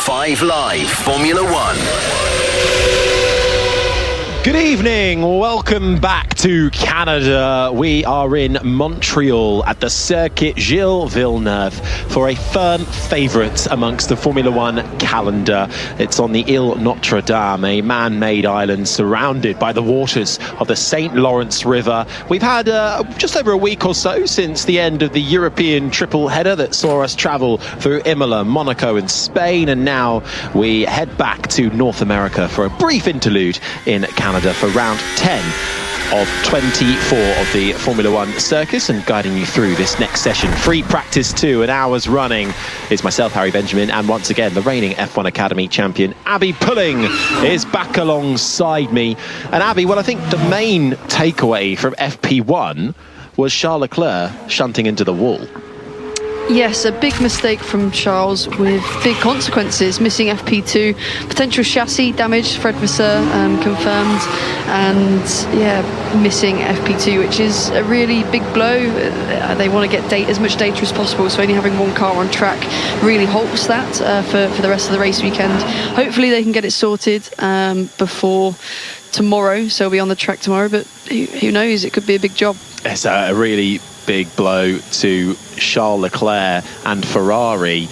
5 Live Formula One. Good evening, welcome back to Canada. We are in Montreal at the Circuit Gilles Villeneuve for a firm favourite amongst the Formula One calendar. It's on the Ile Notre Dame, a man-made island surrounded by the waters of the St. Lawrence River. We've had just over a week or so since the end of the European triple header that saw us travel through Imola, Monaco and Spain, and now we head back to North America for a brief interlude in Canada for round 10 of 24 of the Formula One circus. And guiding you through this next session, free practice 2, an hour's running, is myself, Harry Benjamin, and once again the reigning F1 Academy champion Abby Pulling is back alongside me. And Abby, well, I think the main takeaway from FP1 was Charles Leclerc shunting into the wall. Yes, a big mistake from Charles with big consequences, missing FP2, potential chassis damage, Fred Vasseur confirmed, and missing FP2, which is a really big blow. They want to get as much data as possible, so only having one car on track really halts that for the rest of the race weekend. Hopefully they can get it sorted before tomorrow, so we'll be on the track tomorrow, but who knows, it could be a big job. It's a really big blow to Charles Leclerc and Ferrari,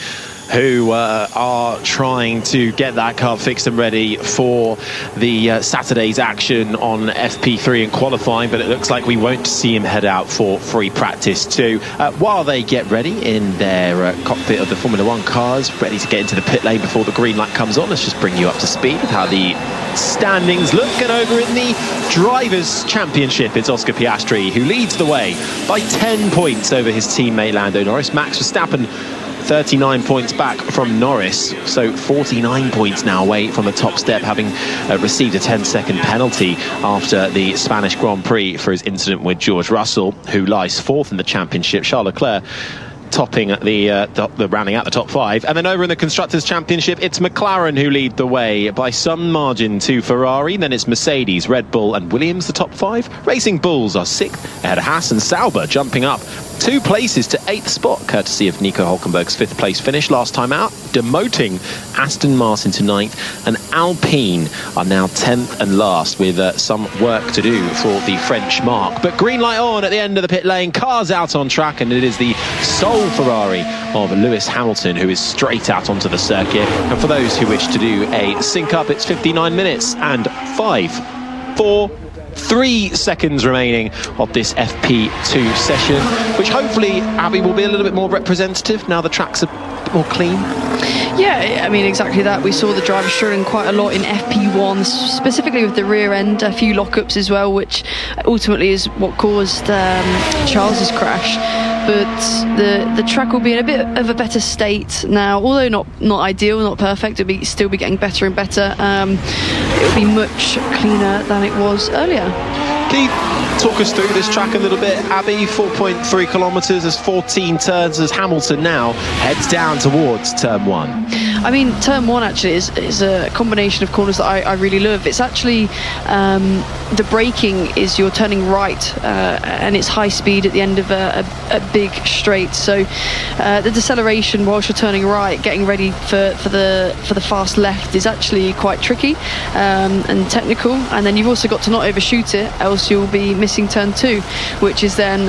who are trying to get that car fixed and ready for the Saturday's action on FP3 in qualifying, but it looks like we won't see him head out for free practice 2. While they get ready in their cockpit of the Formula One cars, ready to get into the pit lane before the green light comes on, let's just bring you up to speed with how the standings look. And over in the Drivers' Championship, it's Oscar Piastri who leads the way by 10 points over his teammate Lando Norris. Max Verstappen 39 points back from Norris, so 49 points now away from the top step, having received a 10-second penalty after the Spanish Grand Prix for his incident with George Russell, who lies 4th in the championship. Charles Leclerc topping the rounding out the top 5. And then over in the Constructors' Championship, it's McLaren who lead the way by some margin to Ferrari. Then it's Mercedes, Red Bull and Williams, the top 5. Racing Bulls are 6th ahead of Haas, and Sauber jumping up 2 places to 8th spot, courtesy of Nico Hülkenberg's 5th place finish last time out, demoting Aston Martin to 9th, and Alpine are now 10th and last, with some work to do for the French marque. But green light on at the end of the pit lane, cars out on track, and it is the sole Ferrari of Lewis Hamilton who is straight out onto the circuit. And for those who wish to do a sync up, it's 59 minutes and 3 seconds remaining of this FP2 session, which hopefully, Abby, will be a little bit more representative now the track's a bit more clean. Yeah, I mean, exactly that. We saw the drivers struggling quite a lot in FP1, specifically with the rear end, a few lockups as well, which ultimately is what caused Charles's crash. But the track will be in a bit of a better state now, although not ideal, not perfect. It'll still be getting better and better. It'll be much cleaner than it was earlier. Can you talk us through this track a little bit, Abby? 4.3 kilometres, there's 14 turns as Hamilton now heads down towards turn 1. I mean, turn 1 actually is a combination of corners that I really love. It's actually the braking is you're turning right and it's high speed at the end of a big straight. So the deceleration whilst you're turning right, getting ready for the fast left, is actually quite tricky and technical. And then you've also got to not overshoot it, else you'll be missing turn 2, which is then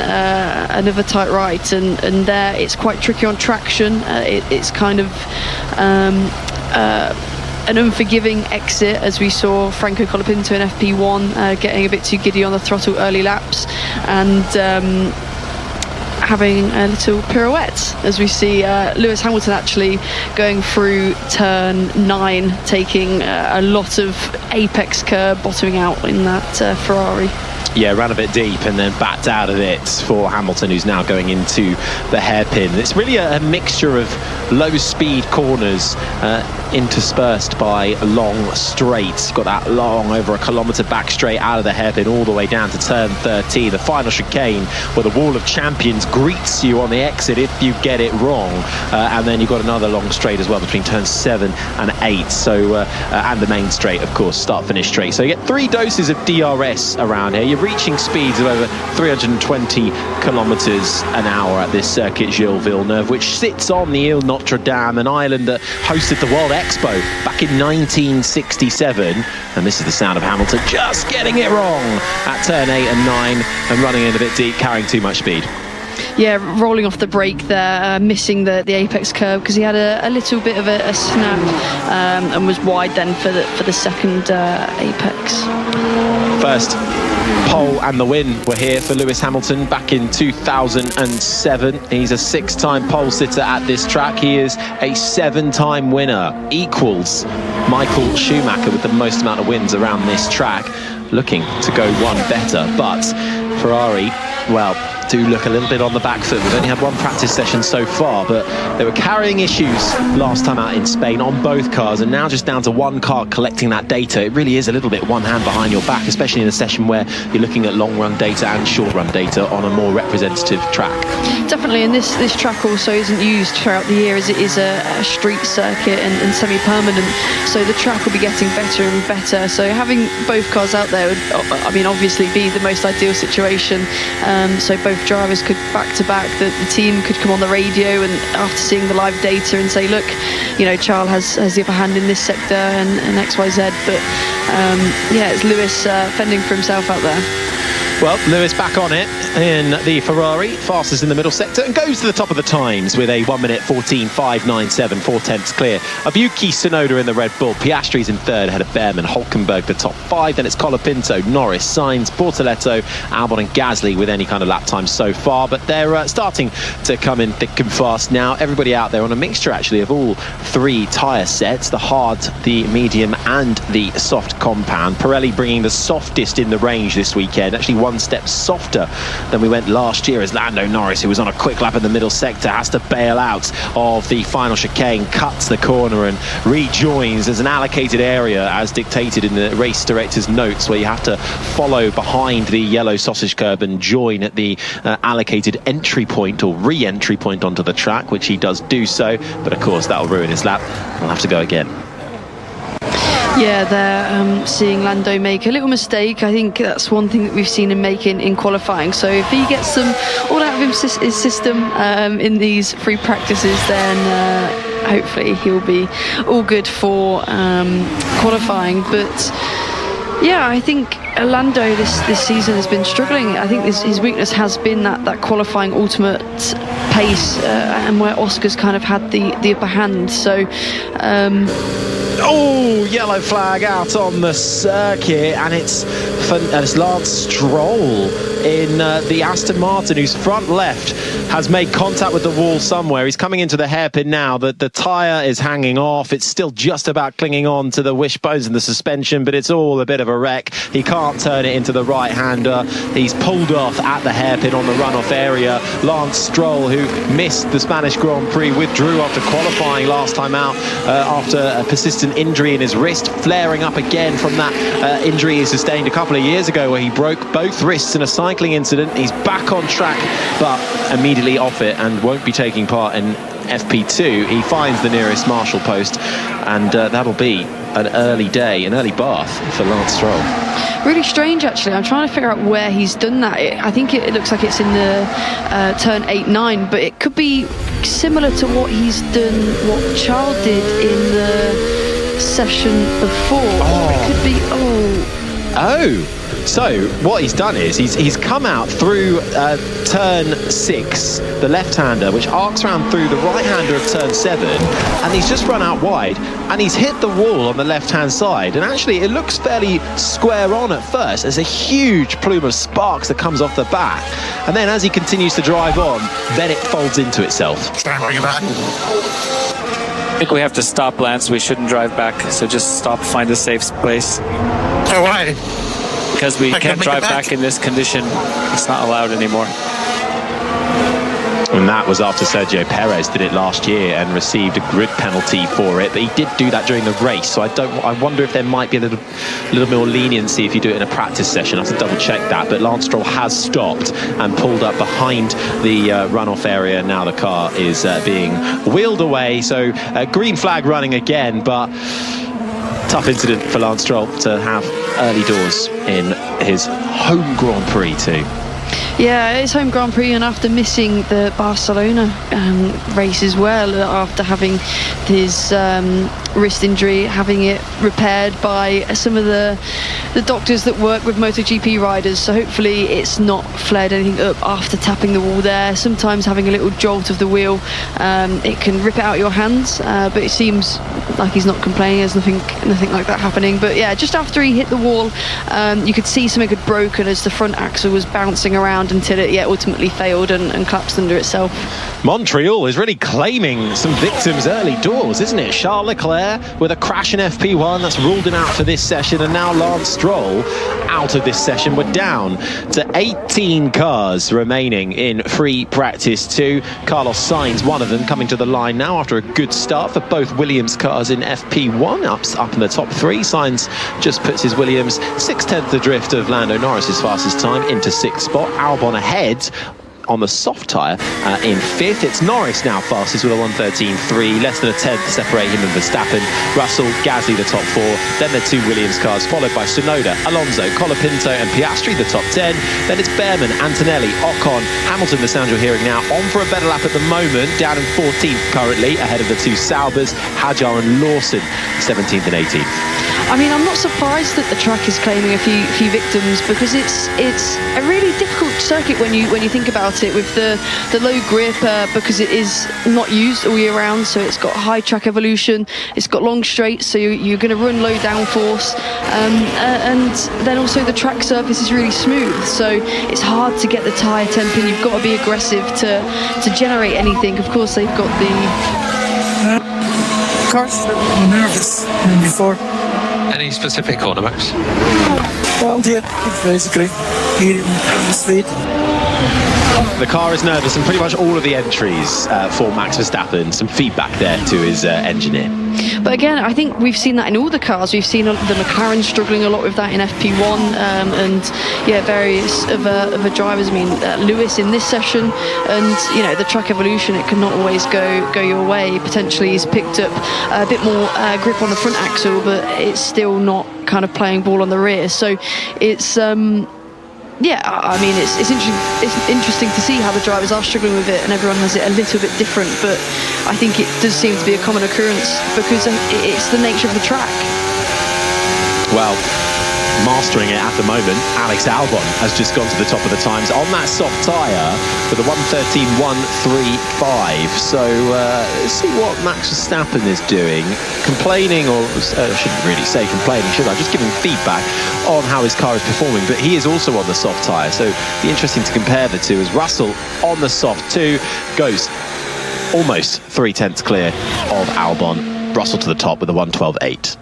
another tight right. And there it's quite tricky on traction. It's kind of an unforgiving exit, as we saw Franco Colapinto in FP1 getting a bit too giddy on the throttle early laps and having a little pirouette, as we see Lewis Hamilton actually going through turn 9, taking a lot of apex curb, bottoming out in that Ferrari. Yeah, ran a bit deep and then backed out of it for Hamilton, who's now going into the hairpin. It's really a mixture of low-speed corners interspersed by long straights. You've got that long, over a kilometre back straight out of the hairpin all the way down to turn 13, the final chicane where the Wall of Champions greets you on the exit if you get it wrong. And then you've got another long straight as well between turns 7 and 8. So, and the main straight, of course, start-finish straight. So you get 3 doses of DRS around here. You're reaching speeds of over 320 kilometres an hour at this Circuit Gilles Villeneuve, which sits on the Ile Notre Dame, an island that hosted the World Expo back in 1967. And this is the sound of Hamilton just getting it wrong at turn 8 and 9 and running in a bit deep, carrying too much speed. Yeah, rolling off the brake there, missing the apex curve because he had a little bit of a snap and was wide then for the second apex. First pole and the win were here for Lewis Hamilton back in 2007. He's a 6-time pole sitter at this track. He is a 7-time winner, equals Michael Schumacher with the most amount of wins around this track, looking to go one better. But Ferrari, well, do look a little bit on the back foot. We've only had one practice session so far, but they were carrying issues last time out in Spain on both cars, and now just down to one car collecting that data. It really is a little bit one hand behind your back, especially in a session where you're looking at long run data and short run data on a more representative track. Definitely, and this track also isn't used throughout the year as it is a street circuit and semi-permanent, so the track will be getting better and better. So having both cars out there would, I mean, obviously be the most ideal situation. So both drivers could back to back, the team could come on the radio and after seeing the live data and say, look, you know, Charles has the upper hand in this sector and XYZ, but yeah, it's Lewis fending for himself out there. Well, Lewis back on it in the Ferrari, fastest in the middle sector, and goes to the top of the times with a 1 minute 14.597, 4/10 clear of Yuki Tsunoda in the Red Bull. Piastri's in third ahead of Behrman, Hulkenberg the top 5, then it's Colapinto, Norris, Sainz, Bortoletto, Albon and Gasly with any kind of lap time so far, but they're starting to come in thick and fast now. Everybody out there on a mixture actually of all 3 tyre sets, the hard, the medium and the soft compound. Pirelli bringing the softest in the range this weekend, actually 1 step softer than we went last year, as Lando Norris, who was on a quick lap in the middle sector, has to bail out of the final chicane, cuts the corner and rejoins as an allocated area as dictated in the race director's notes, where you have to follow behind the yellow sausage curb and join at the allocated entry point or re-entry point onto the track, which he does do so, but of course that'll ruin his lap. He'll have to go again. Yeah, they're seeing Lando make a little mistake. I think that's one thing that we've seen him make in qualifying. So if he gets some all out of his system in these free practices, then hopefully he'll be all good for qualifying. But yeah, I think Lando this season has been struggling. I think his weakness has been that qualifying ultimate pace and where Oscar's kind of had the upper hand. So oh, yellow flag out on the circuit, and it's Lance Stroll in the Aston Martin, whose front left has made contact with the wall somewhere. He's coming into the hairpin now. The tyre is hanging off. It's still just about clinging on to the wishbones and the suspension, but it's all a bit of a wreck. He can't turn it into the right-hander. He's pulled off at the hairpin on the runoff area. Lance Stroll, who missed the Spanish Grand Prix, withdrew after qualifying last time out after a persistent injury in his wrist, flaring up again from that injury he sustained a couple of years ago where he broke both wrists in a cycling incident. He's back on track, but immediately off it and won't be taking part in FP2. He finds the nearest marshal post, and that'll be an early bath for Lance Stroll. Really strange, actually. I'm trying to figure out where he's done that. I think it looks like it's in the turn 8-9, but it could be similar to what he's done, what Charles did in the session before. Oh. It could be So what he's done is he's come out through turn 6, the left-hander, which arcs around through the right-hander of turn 7, and he's just run out wide and he's hit the wall on the left-hand side, and actually it looks fairly square on at first. There's a huge plume of sparks that comes off the back, and then as he continues to drive on, then it folds into itself. Standing back. I think we have to stop, Lance. We shouldn't drive back, so just stop, find a safe place. Oh, why? Because we can't drive back in this condition. It's not allowed anymore. And that was after Sergio Perez did it last year and received a grid penalty for it, but he did do that during the race, so I wonder if there might be a little more leniency if you do it in a practice session. I have to double check that, but Lance Stroll has stopped and pulled up behind the runoff area. Now the car is being wheeled away, so green flag running again, but tough incident for Lance Stroll to have early doors in his home Grand Prix too. Yeah, it's home Grand Prix, and after missing the Barcelona race as well, after having his wrist injury, having it repaired by some of the doctors that work with MotoGP riders, so hopefully it's not flared anything up after tapping the wall there. Sometimes having a little jolt of the wheel, it can rip it out your hands, but it seems like he's not complaining. There's nothing like that happening. But yeah, just after he hit the wall, you could see something had broken as the front axle was bouncing around until it ultimately failed and collapsed under itself. Montreal is really claiming some victims early doors, isn't it? Charles Leclerc with a crash in FP1 that's ruled him out for this session, and now Lance Stroll out of this session. We're down to 18 cars remaining in free practice 2. Carlos Sainz, one of them, coming to the line now after a good start for both Williams cars in FP1, up in the top 3. Sainz just puts his Williams 6/10 adrift of Lando Norris's fastest time into 6th spot. Albon ahead on the soft tyre in 5th. It's Norris now fastest with a 1:13.3, less than a 10th to separate him and Verstappen. Russell, Gasly the top 4, then the 2 Williams cars, followed by Tsunoda, Alonso, Colapinto and Piastri the top 10. Then it's Behrman, Antonelli, Ocon, Hamilton, the sound you're hearing now, on for a better lap at the moment, down in 14th currently, ahead of the 2 Saubers, Hadjar and Lawson, 17th and 18th. I mean, I'm not surprised that the track is claiming a few victims, because it's a really difficult circuit when you think about it, with the low grip, because it is not used all year round, so it's got high track evolution, it's got long straights, so you're going to run low downforce, and then also the track surface is really smooth, so it's hard to get the tyre temp in. You've got to be aggressive to generate anything. Of course, they've got the cars nervous before. Any specific corner, Max? Well, yeah, basically, in the speed. The car is nervous, and pretty much all of the entries for Max Verstappen, some feedback there to his engineer. But again, I think we've seen that in all the cars. We've seen the McLaren struggling a lot with that in FP1, and yeah, various other drivers. I mean, Lewis in this session, and you know, the track evolution, it cannot always go your way. Potentially, he's picked up a bit more grip on the front axle, but it's still not kind of playing ball on the rear. So it's yeah, I mean, it's interesting to see how the drivers are struggling with it, and everyone has it a little bit different, but I think it does seem to be a common occurrence because it's the nature of the track. Well, mastering it at the moment, Alex Albon has just gone to the top of the times on that soft tyre with a 1:13.135. So let's see what Max Verstappen is doing. Complaining, or I shouldn't really say complaining, should I? Just giving feedback on how his car is performing, but he is also on the soft tyre, so it'll be interesting to compare the two, as Russell on the soft too goes almost 3/10 clear of Albon. Russell to the top with a 1:12.8.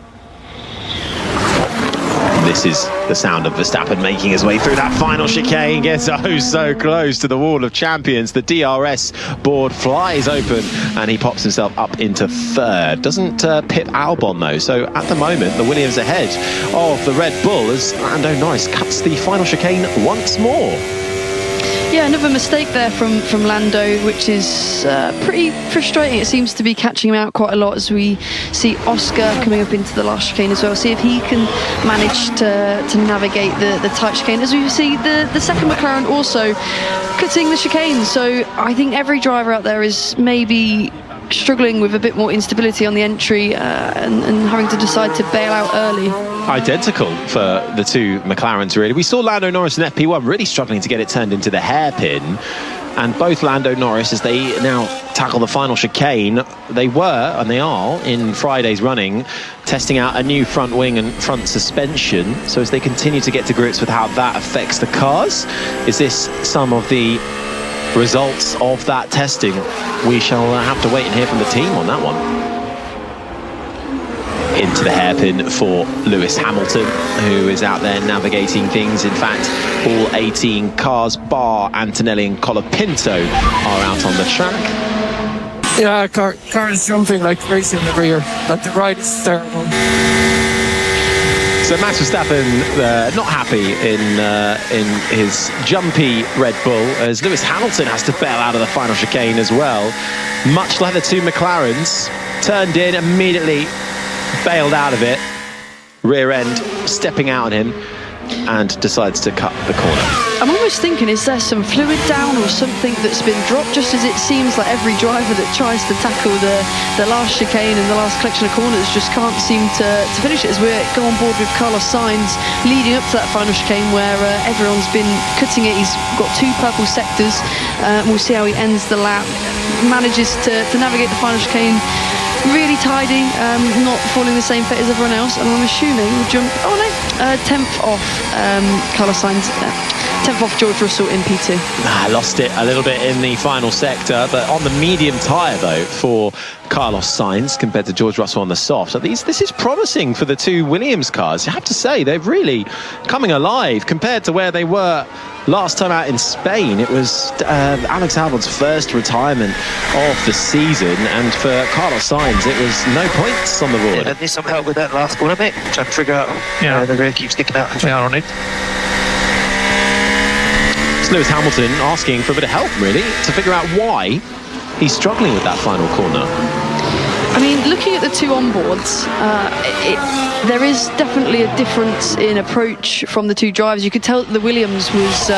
This is the sound of Verstappen making his way through that final chicane, gets oh so close to the wall of champions. The DRS board flies open and he pops himself up into 3rd. Doesn't pip Albon though, so at the moment the Williams ahead of the Red Bull as Lando Norris cuts the final chicane once more. Yeah, another mistake there from Lando, which is pretty frustrating. It seems to be catching him out quite a lot, as we see Oscar coming up into the last chicane as well. See if he can manage to navigate the tight chicane, as we see the second McLaren also cutting the chicane. So I think every driver out there is maybe struggling with a bit more instability on the entry and having to decide to bail out early. Identical for the 2 McLarens, really. We saw Lando Norris in FP1 really struggling to get it turned into the hairpin, and both Lando Norris, as they now tackle the final chicane, they were, and they are, in Friday's running, testing out a new front wing and front suspension. So as they continue to get to grips with how that affects the cars, is this some of the results of that testing? We shall have to wait and hear from the team on that one. Into the hairpin for Lewis Hamilton, who is out there navigating things. In fact, all 18 cars bar Antonelli and Colapinto are out on the track. Yeah, car is jumping like crazy in the rear, but the ride is terrible. So Max Verstappen not happy in his jumpy Red Bull, as Lewis Hamilton has to bail out of the final chicane as well. Much like the 2 McLarens, turned in immediately, bailed out of it, rear end stepping out on him. and decides to cut the corner. I'm almost thinking, is there some fluid down or something that's been dropped, just as it seems like every driver that tries to tackle the last chicane and the last collection of corners just can't seem to finish it, as we go on board with Carlos Sainz leading up to that final chicane where everyone's been cutting it. He's got 2 purple sectors. We'll see how he ends the lap. Manages to navigate the final chicane really tidy, not falling the same fate as everyone else, and I'm assuming we'll jump 10th off Carlos Sainz, 10th off George Russell in P2. Lost it a little bit in the final sector, but on the medium tyre though for Carlos Sainz compared to George Russell on the soft. So this is promising for the 2 Williams cars. You have to say they're really coming alive compared to where they were last time out in Spain. It was Alex Albon's first retirement of the season, and for Carlos Sainz it was no points on the board. Yeah, need some help with that last corner, mate. Trying to figure out the rear keeps sticking out. We are on it. It's Lewis Hamilton asking for a bit of help, really, to figure out why he's struggling with that final corner. I mean, looking at the 2 onboards, there is definitely a difference in approach from the 2 drivers. You could tell that the Williams was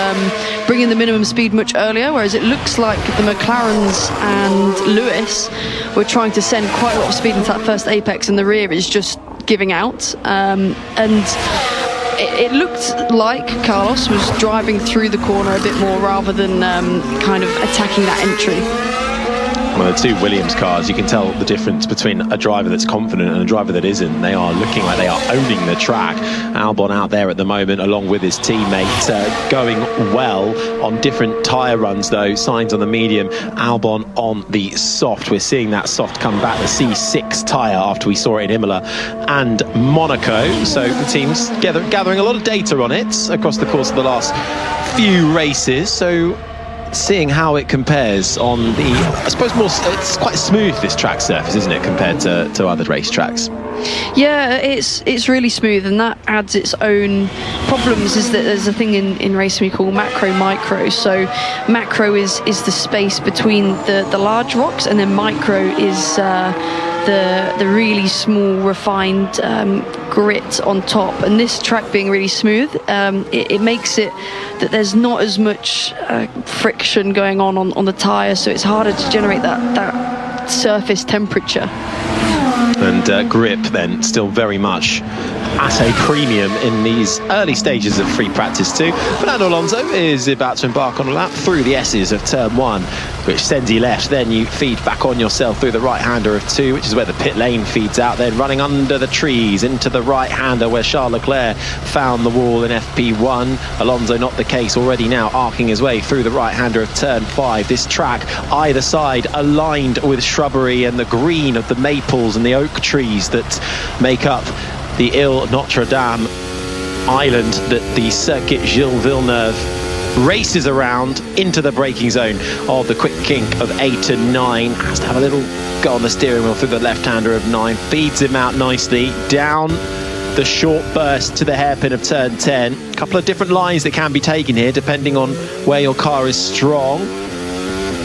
bringing the minimum speed much earlier, whereas it looks like the McLarens and Lewis were trying to send quite a lot of speed into that first apex, and the rear is just giving out. And it looked like Carlos was driving through the corner a bit more rather than kind of attacking that entry. Well, the 2 Williams cars, you can tell the difference between a driver that's confident and a driver that isn't. They are looking like they are owning the track. Albon out there at the moment, along with his teammate, going well on different tyre runs, though. Sainz on the medium, Albon on the soft. We're seeing that soft come back, the C6 tyre, after we saw it in Imola and Monaco. So the team's gathering a lot of data on it across the course of the last few races. So seeing how it compares on the, I suppose, it's quite smooth, this track surface, isn't it, compared to other race tracks? Yeah, it's really smooth, and that adds its own problems. Is that there's a thing in racing we call macro micro. So macro is the space between the large rocks, and then micro is the really small refined grit on top. And this track being really smooth, it makes it that there's not as much friction going on the tyre, so it's harder to generate that surface temperature. And grip then still very much at a premium in these early stages of free practice too. Fernando Alonso is about to embark on a lap through the S's of turn 1, which sends you left. Then you feed back on yourself through the right-hander of 2, which is where the pit lane feeds out. Then running under the trees into the right-hander where Charles Leclerc found the wall in FP1. Alonso not the case, already now arcing his way through the right-hander of turn 5. This track either side aligned with shrubbery and the green of the maples and the oak trees that make up the Ile Notre Dame island that the Circuit Gilles Villeneuve races around into the braking zone of the quick kink of 8 and 9. Has to have a little go on the steering wheel through the left-hander of 9. Feeds him out nicely down the short burst to the hairpin of turn 10. A couple of different lines that can be taken here depending on where your car is strong.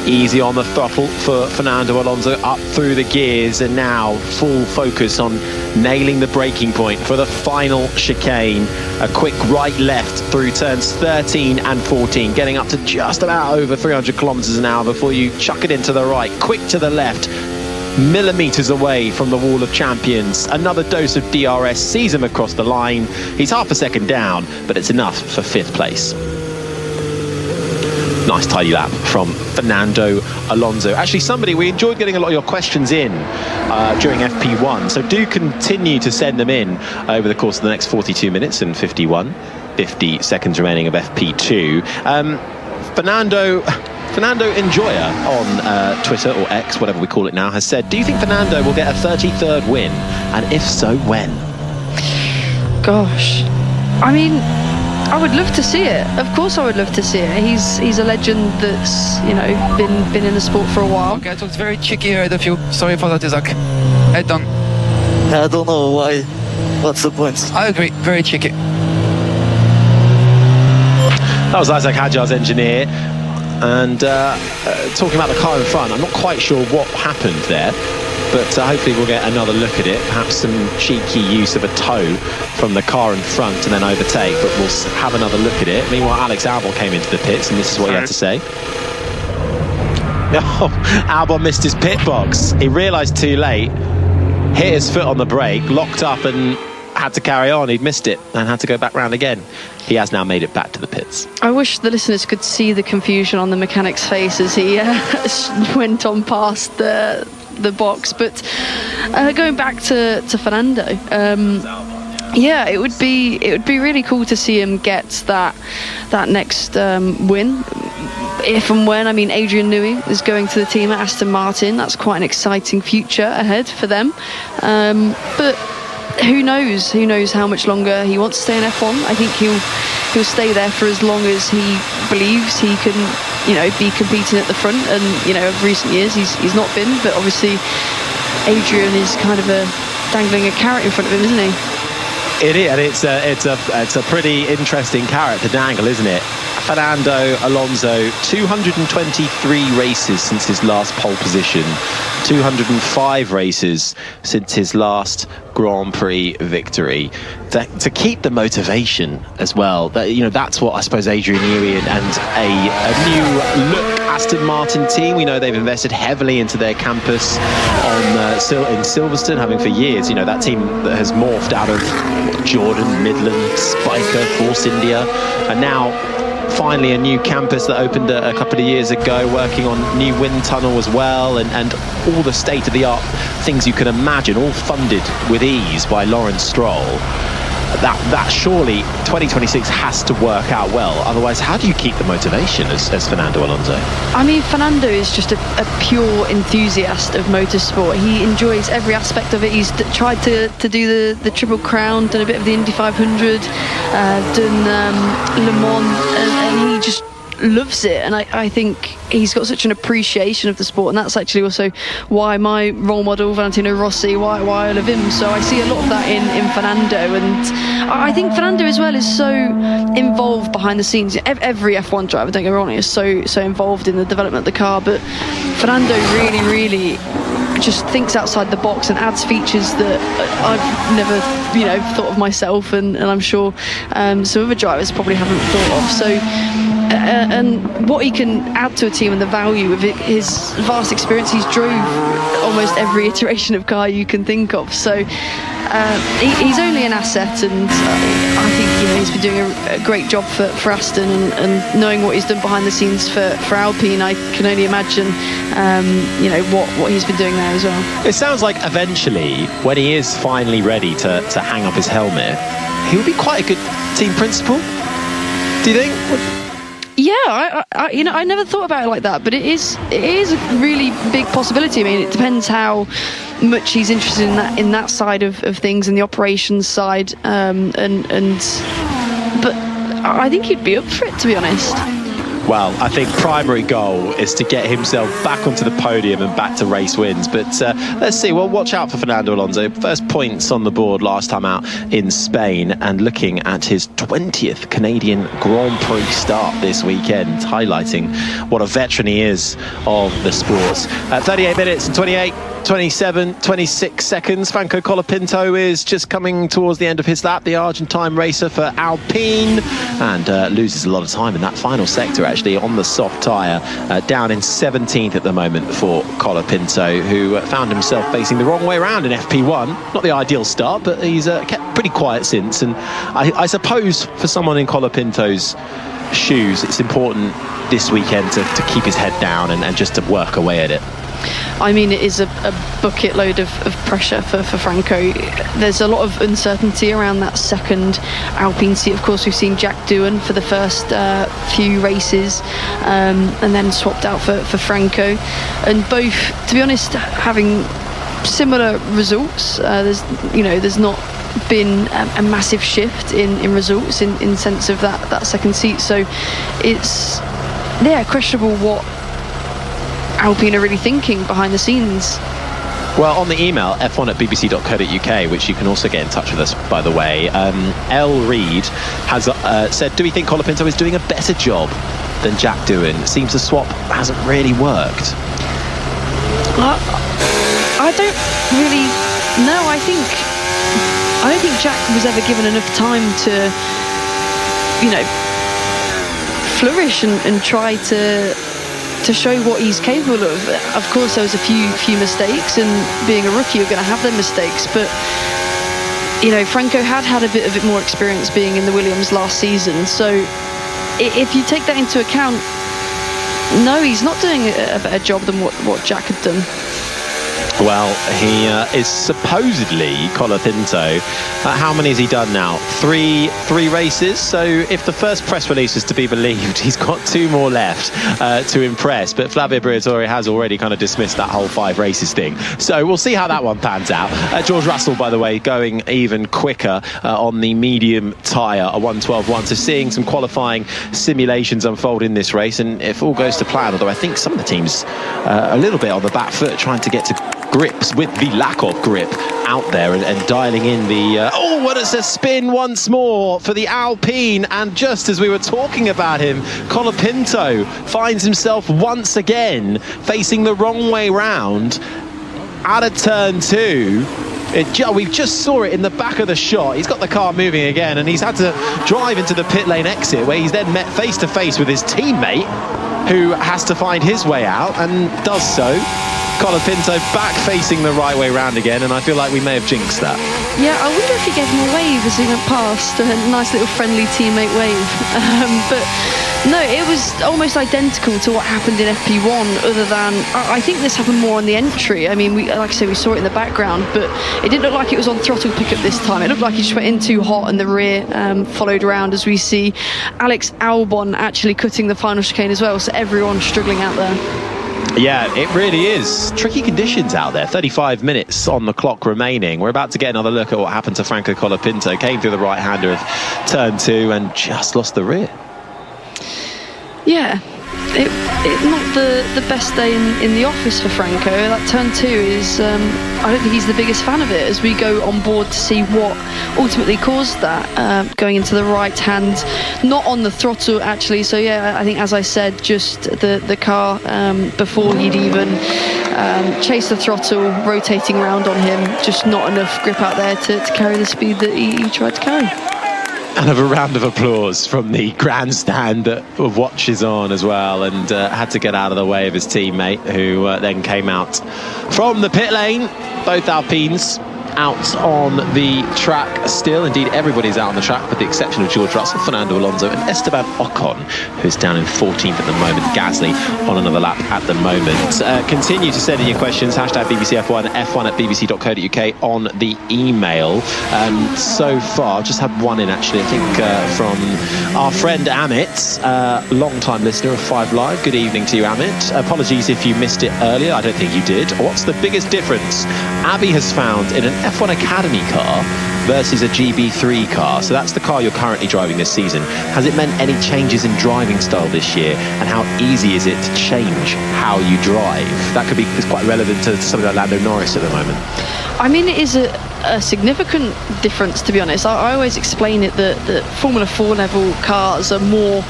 Easy on the throttle for Fernando Alonso, up through the gears, and now full focus on nailing the braking point for the final chicane. A quick right-left through turns 13 and 14, getting up to just about over 300 kilometers an hour before you chuck it into the right, quick to the left, millimeters away from the wall of champions. Another dose of DRS sees him across the line. He's half a second down, but it's enough for 5th place. Nice tidy lap from Fernando Alonso. Actually, we enjoyed getting a lot of your questions in during FP1, so do continue to send them in over the course of the next 42 minutes and 50 seconds remaining of FP2. Fernando Enjoyer on Twitter, or X, whatever we call it now, has said, do you think Fernando will get a 33rd win? And if so, when? Gosh, I mean, I would love to see it. Of course I would love to see it. He's a legend that's, been in the sport for a while. Okay, it was very cheeky ahead of you. Sorry for that, Isaac. Head on. I don't know why. What's the point? I agree, very cheeky. That was Isaac Hadjar's engineer. And talking about the car in front, I'm not quite sure what happened there. but hopefully we'll get another look at it. Perhaps some cheeky use of a toe from the car in front and then overtake, but we'll have another look at it. Meanwhile, Alex Albon came into the pits, and this is what he had to say. Oh, Albon missed his pit box. He realised too late, hit his foot on the brake, locked up and had to carry on. He'd missed it and had to go back round again. He has now made it back to the pits. I wish the listeners could see the confusion on the mechanic's face as he went on past the box. But going back to Fernando, yeah, it would be really cool to see him get that next win. If and when, I mean, Adrian Newey is going to the team at Aston Martin. That's quite an exciting future ahead for them. But who knows how much longer he wants to stay in F1. I think he'll stay there for as long as he believes he can, be competing at the front. And of recent years he's not been, but obviously Adrian is kind of dangling a carrot in front of him, isn't he? It is, and it's a pretty interesting carrot to dangle, isn't it? Fernando Alonso, 223 races since his last pole position, 205 races since his last Grand Prix victory. To keep the motivation as well, that's what I suppose Adrian Newey and a new look Aston Martin team. We know they've invested heavily into their campus in Silverstone, having for years, that team that has morphed out of Jordan, Midland, Spiker, Force India, and now finally a new campus that opened a couple of years ago, working on new wind tunnel as well, and all the state-of-the-art things you can imagine, all funded with ease by Lawrence Stroll. That surely 2026 has to work out well. Otherwise, how do you keep the motivation as Fernando Alonso? I mean, Fernando is just a pure enthusiast of motorsport. He enjoys every aspect of it. He's tried to do the Triple Crown, done a bit of the Indy 500, done Le Mans, and he just loves it. And I think he's got such an appreciation of the sport, and that's actually also why my role model Valentino Rossi, why I love him. So I see a lot of that in Fernando, and I think Fernando as well is so involved behind the scenes. Every F1 driver, don't get me wrong, is so involved in the development of the car, but Fernando really just thinks outside the box and adds features that I've never thought of myself, and I'm sure some other drivers probably haven't thought of. So and what he can add to a team and the value of it, his vast experience. He's drove almost every iteration of car you can think of, so he's only an asset, and I think he's been doing a great job for Aston, and knowing what he's done behind the scenes for Alpine, I can only imagine what he's been doing there as well. It sounds like eventually, when he is finally ready to hang up his helmet, he will be quite a good team principal. Do you think? Yeah, I never thought about it like that, but it is a really big possibility. I mean, it depends how much he's interested in that side of things, and the operations side, but I think he'd be up for it, to be honest. Well, I think primary goal is to get himself back onto the podium and back to race wins. But let's see. Well, watch out for Fernando Alonso. First points on the board last time out in Spain, and looking at his 20th Canadian Grand Prix start this weekend, highlighting what a veteran he is of the sports. 38 minutes and 26 seconds. Franco Colapinto is just coming towards the end of his lap, the Argentine racer for Alpine, and loses a lot of time in that final sector, actually, on the soft tyre, down in 17th at the moment for Colapinto, who found himself facing the wrong way around in FP1. Not the ideal start, but he's kept pretty quiet since, and I suppose for someone in Colapinto's shoes, it's important this weekend to keep his head down and just to work away at it. I mean, it is a bucket load of pressure for Franco. There's a lot of uncertainty around that second Alpine seat. Of course, we've seen Jack Doohan for the first few races, and then swapped out for Franco. And both, to be honest, having similar results. There's not been a massive shift in results in sense of that second seat. So it's questionable what Alpine are really thinking behind the scenes. Well, on the email, f1@bbc.co.uk, which you can also get in touch with us, by the way, L. Reed has said, do we think Colapinto is doing a better job than Jack Doohan? It seems the swap hasn't really worked. I don't really know. I don't think Jack was ever given enough time to, flourish and try to show what he's capable of. Of course, there was a few mistakes, and being a rookie, you're going to have them mistakes. But Franco had a bit more experience being in the Williams last season. So if you take that into account, no, he's not doing a better job than what Jack had done. Well, he is supposedly Colapinto. How many has he done now? Three races. So if the first press release is to be believed, he's got 2 more left to impress. But Flavio Briatore has already kind of dismissed that whole 5 races thing. So we'll see how that one pans out. George Russell, by the way, going even quicker on the medium tyre, a 1:12.1. So seeing some qualifying simulations unfold in this race. And if all goes to plan, although I think some of the teams a little bit on the back foot trying to get to grips with the lack of grip out there and dialing in the what is a spin once more for the Alpine. And just as we were talking about him, Colapinto finds himself once again facing the wrong way round at a turn 2. We just saw it in the back of the shot. He's got the car moving again, and he's had to drive into the pit lane exit, where he's then met face to face with his teammate, who has to find his way out and does so. Colapinto back facing the right way round again, and I feel like we may have jinxed that. Yeah, I wonder if he gave him a wave as he went past, a nice little friendly teammate wave. But no, it was almost identical to what happened in FP1, other than I think this happened more on the entry. I mean, like I say, we saw it in the background, but it didn't look like it was on throttle pickup this time. It looked like he just went in too hot, and the rear followed around, as we see Alex Albon actually cutting the final chicane as well, so everyone's struggling out there. Yeah, it really is. Tricky conditions out there. 35 minutes on the clock remaining. We're about to get another look at what happened to Franco Colapinto. Came through the right-hander of turn 2 and just lost the rear. Yeah, it not the best day in the office for Franco. That turn 2 is, I don't think he's the biggest fan of it, as we go on board to see what ultimately caused that, going into the right hand, not on the throttle actually. So yeah, I think, as I said, just the car before he'd even chased the throttle, rotating around on him, just not enough grip out there to carry the speed that he tried to carry. And have a round of applause from the grandstand that watches on as well, and had to get out of the way of his teammate, who then came out from the pit lane. Both Alpines out on the track still. Indeed, everybody's out on the track with the exception of George Russell, Fernando Alonso and Esteban Ocon, who's down in 14th at the moment. Gasly on another lap at the moment. Continue to send in your questions, hashtag BBCF1, f1@bbc.co.uk on the email. So far, just had one in actually, I think from our friend Amit, long-time listener of 5 Live. Good evening to you, Amit. Apologies if you missed it earlier. I don't think you did. What's the biggest difference Abby has found in an F1 Academy car versus a GB3 car? So that's the car you're currently driving this season. Has it meant any changes in driving style this year, and how easy is it to change how you drive? That could be quite relevant to something like Lando Norris at the moment. I mean, it is a significant difference, to be honest. I always explain it that Formula 4 level cars are more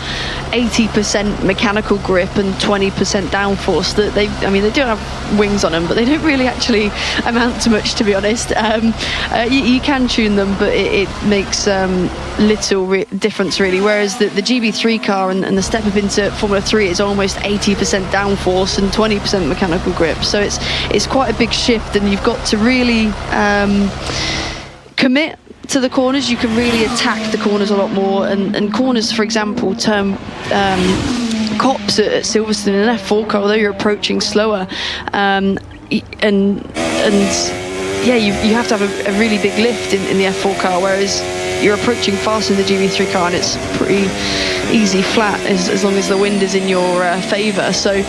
80% mechanical grip and 20% downforce. That they do have wings on them, but they don't really actually amount to much, to be honest. You can tune them, but it makes little difference really. Whereas the GB3 car and the step up into Formula 3 is almost 80% downforce and 20% mechanical grip. So it's quite a big shift, and you've got to really commit to the corners. You can really attack the corners a lot more, and corners, for example, turn cops at Silverstone in an F4 car, although you're approaching slower, and yeah, you have to have a really big lift in the F4 car, whereas you're approaching fast in the GB3 car, and it's pretty easy flat as long as the wind is in your favour. So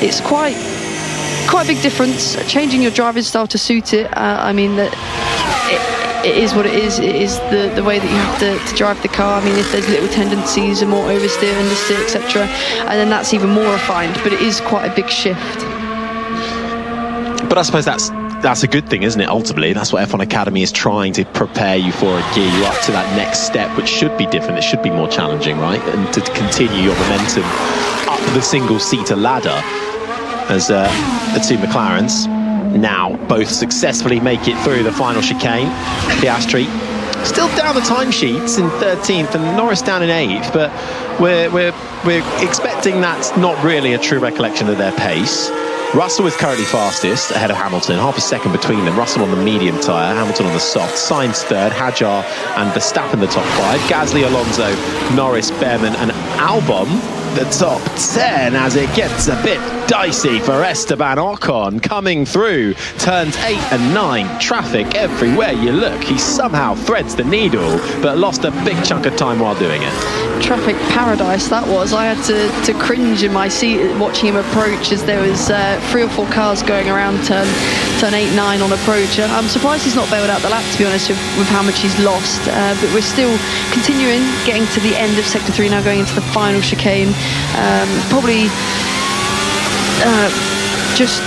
it's quite a big difference. Changing your driving style to suit it, I mean, that it is what it is. It is the way that you have to drive the car. I mean, if there's little tendencies and more oversteer, understeer, etc., and then that's even more refined, but it is quite a big shift. But I suppose that's a good thing, isn't it? Ultimately, that's what F1 Academy is trying to prepare you for, and gear you up to that next step, which should be different. It should be more challenging, right? And to continue your momentum up the single-seater ladder, as the two McLarens now both successfully make it through the final chicane. Piastri still down the timesheets in 13th and Norris down in 8th, but we're expecting that's not really a true recollection of their pace. Russell is currently fastest ahead of Hamilton, half a second between them. Russell on the medium tyre, Hamilton on the soft. Sainz third, Hadjar and Verstappen the top 5. Gasly, Alonso, Norris, Behrman and Albon the top 10 as it gets a bit dicey for Esteban Ocon coming through turns 8 and 9. Traffic everywhere you look. He somehow threads the needle but lost a big chunk of time while doing it. Traffic paradise that was. I had to cringe in my seat watching him approach as there was 3 or 4 cars going around turn 8, 9 on approach. I'm surprised he's not bailed out the lap, to be honest, with how much he's lost, but we're still continuing, getting to the end of sector 3 now, going into the final chicane. Probably just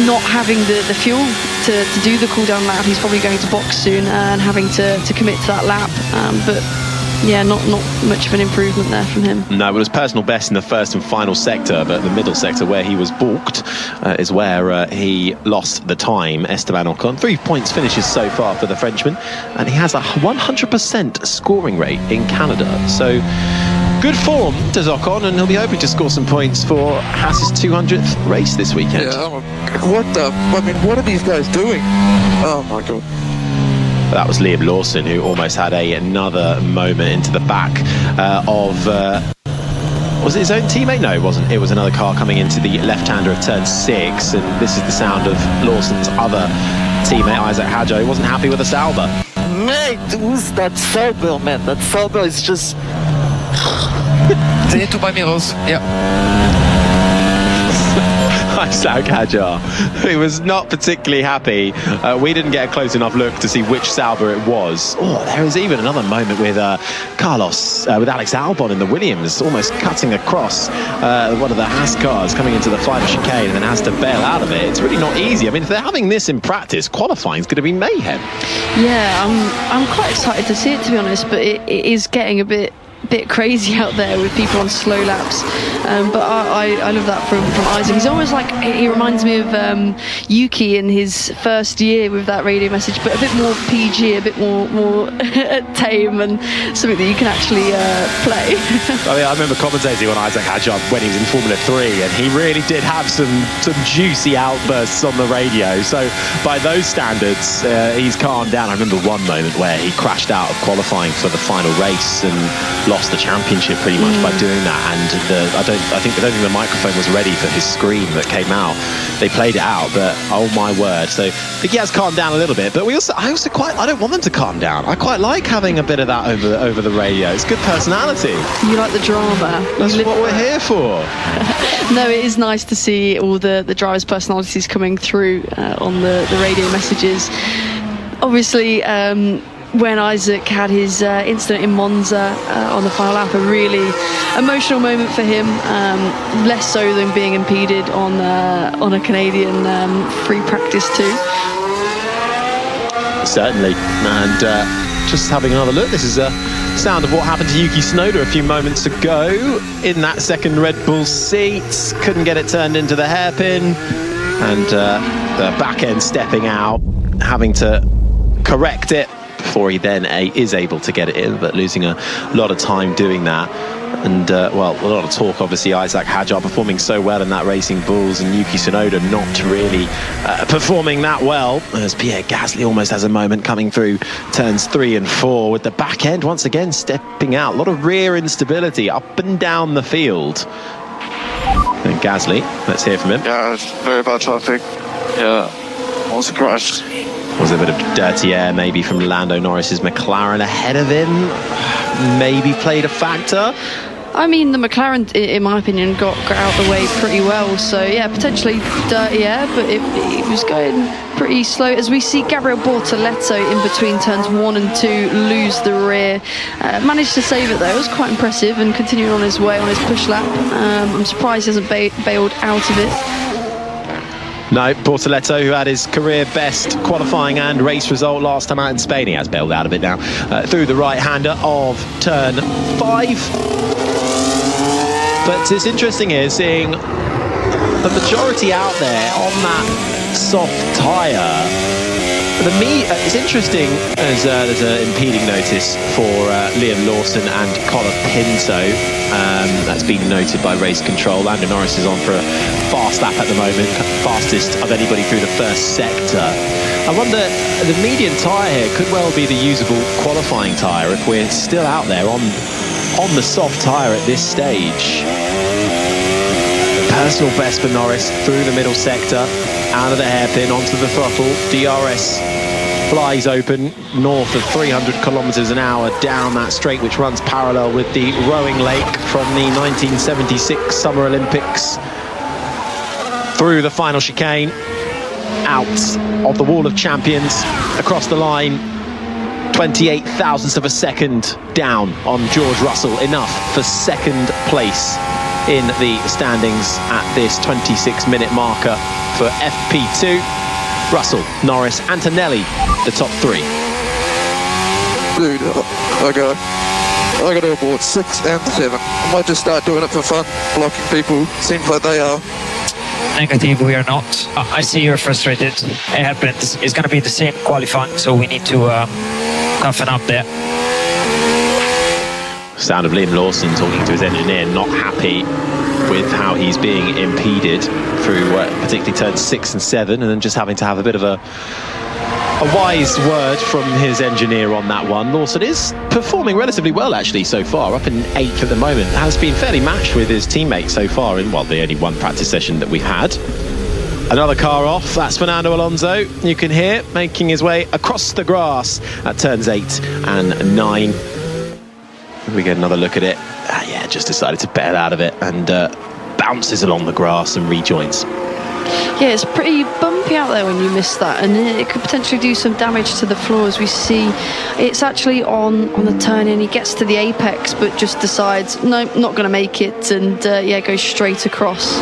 not having the fuel to do the cool down lap. He's probably going to box soon and having to commit to that lap, but yeah, not much of an improvement there from him. No, it was personal best in the first and final sector, but the middle sector where he was balked is where he lost the time. Esteban Ocon, 3 points finishes so far for the Frenchman, and he has a 100% scoring rate in Canada. So good form does Ocon, and he'll be hoping to score some points for Haas's 200th race this weekend. Yeah, what are these guys doing? Oh my god. That was Liam Lawson, who almost had another moment into the back of... was it his own teammate? No, it wasn't. It was another car coming into the left-hander of turn 6, and this is the sound of Lawson's other teammate, Isaac Hadjar, who wasn't happy with the Sauber. Mate, who's that Sauber, man? That Sauber is just... They need to buy me those. Yeah. Isaac Hadjar, who was not particularly happy. We didn't get a close enough look to see which Sauber it was. Oh, there was even another moment with Carlos, with Alex Albon in the Williams, almost cutting across one of the Haas cars coming into the final chicane and then has to bail out of it. It's really not easy. I mean, if they're having this in practice, qualifying is going to be mayhem. Yeah, I'm quite excited to see it, to be honest, but it is getting a bit crazy out there with people on slow laps, but I love that from Isaac. He's almost like, he reminds me of Yuki in his first year with that radio message, but a bit more PG, a bit more tame, and something that you can actually play. I remember commentating on Isaac Hadjar when he was in Formula 3, and he really did have some juicy outbursts on the radio. So by those standards, he's calmed down. I remember one moment where he crashed out of qualifying for the final race and lost the championship pretty much by doing that, and I don't think the microphone was ready for his scream that came out. They played it out, but oh my word. So I think he has calmed down a little bit, but I don't want them to calm down. I quite like having a bit of that over the radio. It's good personality. You like the drama. That's what we're here for. No, it is nice to see all the drivers' personalities coming through on the radio messages. Obviously, when Isaac had his incident in Monza on the final lap, a really emotional moment for him, less so than being impeded on a Canadian free practice too. Certainly, and just having another look, this is a sound of what happened to Yuki Tsunoda a few moments ago in that second Red Bull seat. Couldn't get it turned into the hairpin, and the back end stepping out, having to correct it before he then is able to get it in, but losing a lot of time doing that. And a lot of talk, obviously. Isaac Hadjar performing so well in that Racing Bulls, and Yuki Tsunoda not really performing that well, as Pierre Gasly almost has a moment coming through turns 3 and 4 with the back end once again stepping out. A lot of rear instability up and down the field. And Gasly, let's hear from him. Yeah, it's very bad traffic. Yeah, almost crashed. Was there a bit of dirty air maybe from Lando Norris's McLaren ahead of him? Maybe played a factor? I mean, the McLaren, in my opinion, got out of the way pretty well. So, yeah, potentially dirty air, but it was going pretty slow. As we see Gabriel Bortoleto in between turns 1 and 2 lose the rear. Managed to save it, though. It was quite impressive, and continuing on his way on his push lap. I'm surprised he hasn't bailed out of it. No, Bortoleto, who had his career best qualifying and race result last time out in Spain, he has bailed out of it now, through the right-hander of turn 5. But it's interesting here seeing the majority out there on that soft tyre. It's interesting as there's an impeding notice for Liam Lawson and Colapinto. That's been noted by Race Control. Lando Norris is on for a fast lap at the moment, fastest of anybody through the first sector. I wonder, the medium tyre here could well be the usable qualifying tyre if we're still out there on the soft tyre at this stage. Personal best for Norris through the middle sector, out of the hairpin, onto the throttle. DRS flies open north of 300 kilometers an hour down that straight, which runs parallel with the rowing lake from the 1976 Summer Olympics. Through the final chicane, out of the Wall of Champions, across the line, 28 thousandths of a second down on George Russell, enough for second place in the standings at this 26-minute marker for FP2. Russell, Norris, Antonelli, the top three. Dude, I got to aboard 6 and 7. I might just start doing it for fun, blocking people. Seems like they are. Negative, we are not. I see you're frustrated. It happens. It's going to be the same qualifying, so we need to toughen up there. Sound of Liam Lawson talking to his engineer, not happy with how he's being impeded through particularly turns 6 and 7, and then just having to have a bit of a wise word from his engineer on that one. Lawson is performing relatively well actually so far, up in 8th at the moment. Has been fairly matched with his teammate so far in, well, the only one practice session that we've had. Another car off, that's Fernando Alonso. You can hear making his way across the grass at turns 8 and 9. We get another look at it. Yeah, just decided to bail out of it and bounces along the grass and rejoins. Yeah, it's pretty bumpy out there when you miss that, and it could potentially do some damage to the floor. As we see, it's actually on the turn in. He gets to the apex, but just decides, no, not going to make it, and yeah, goes straight across.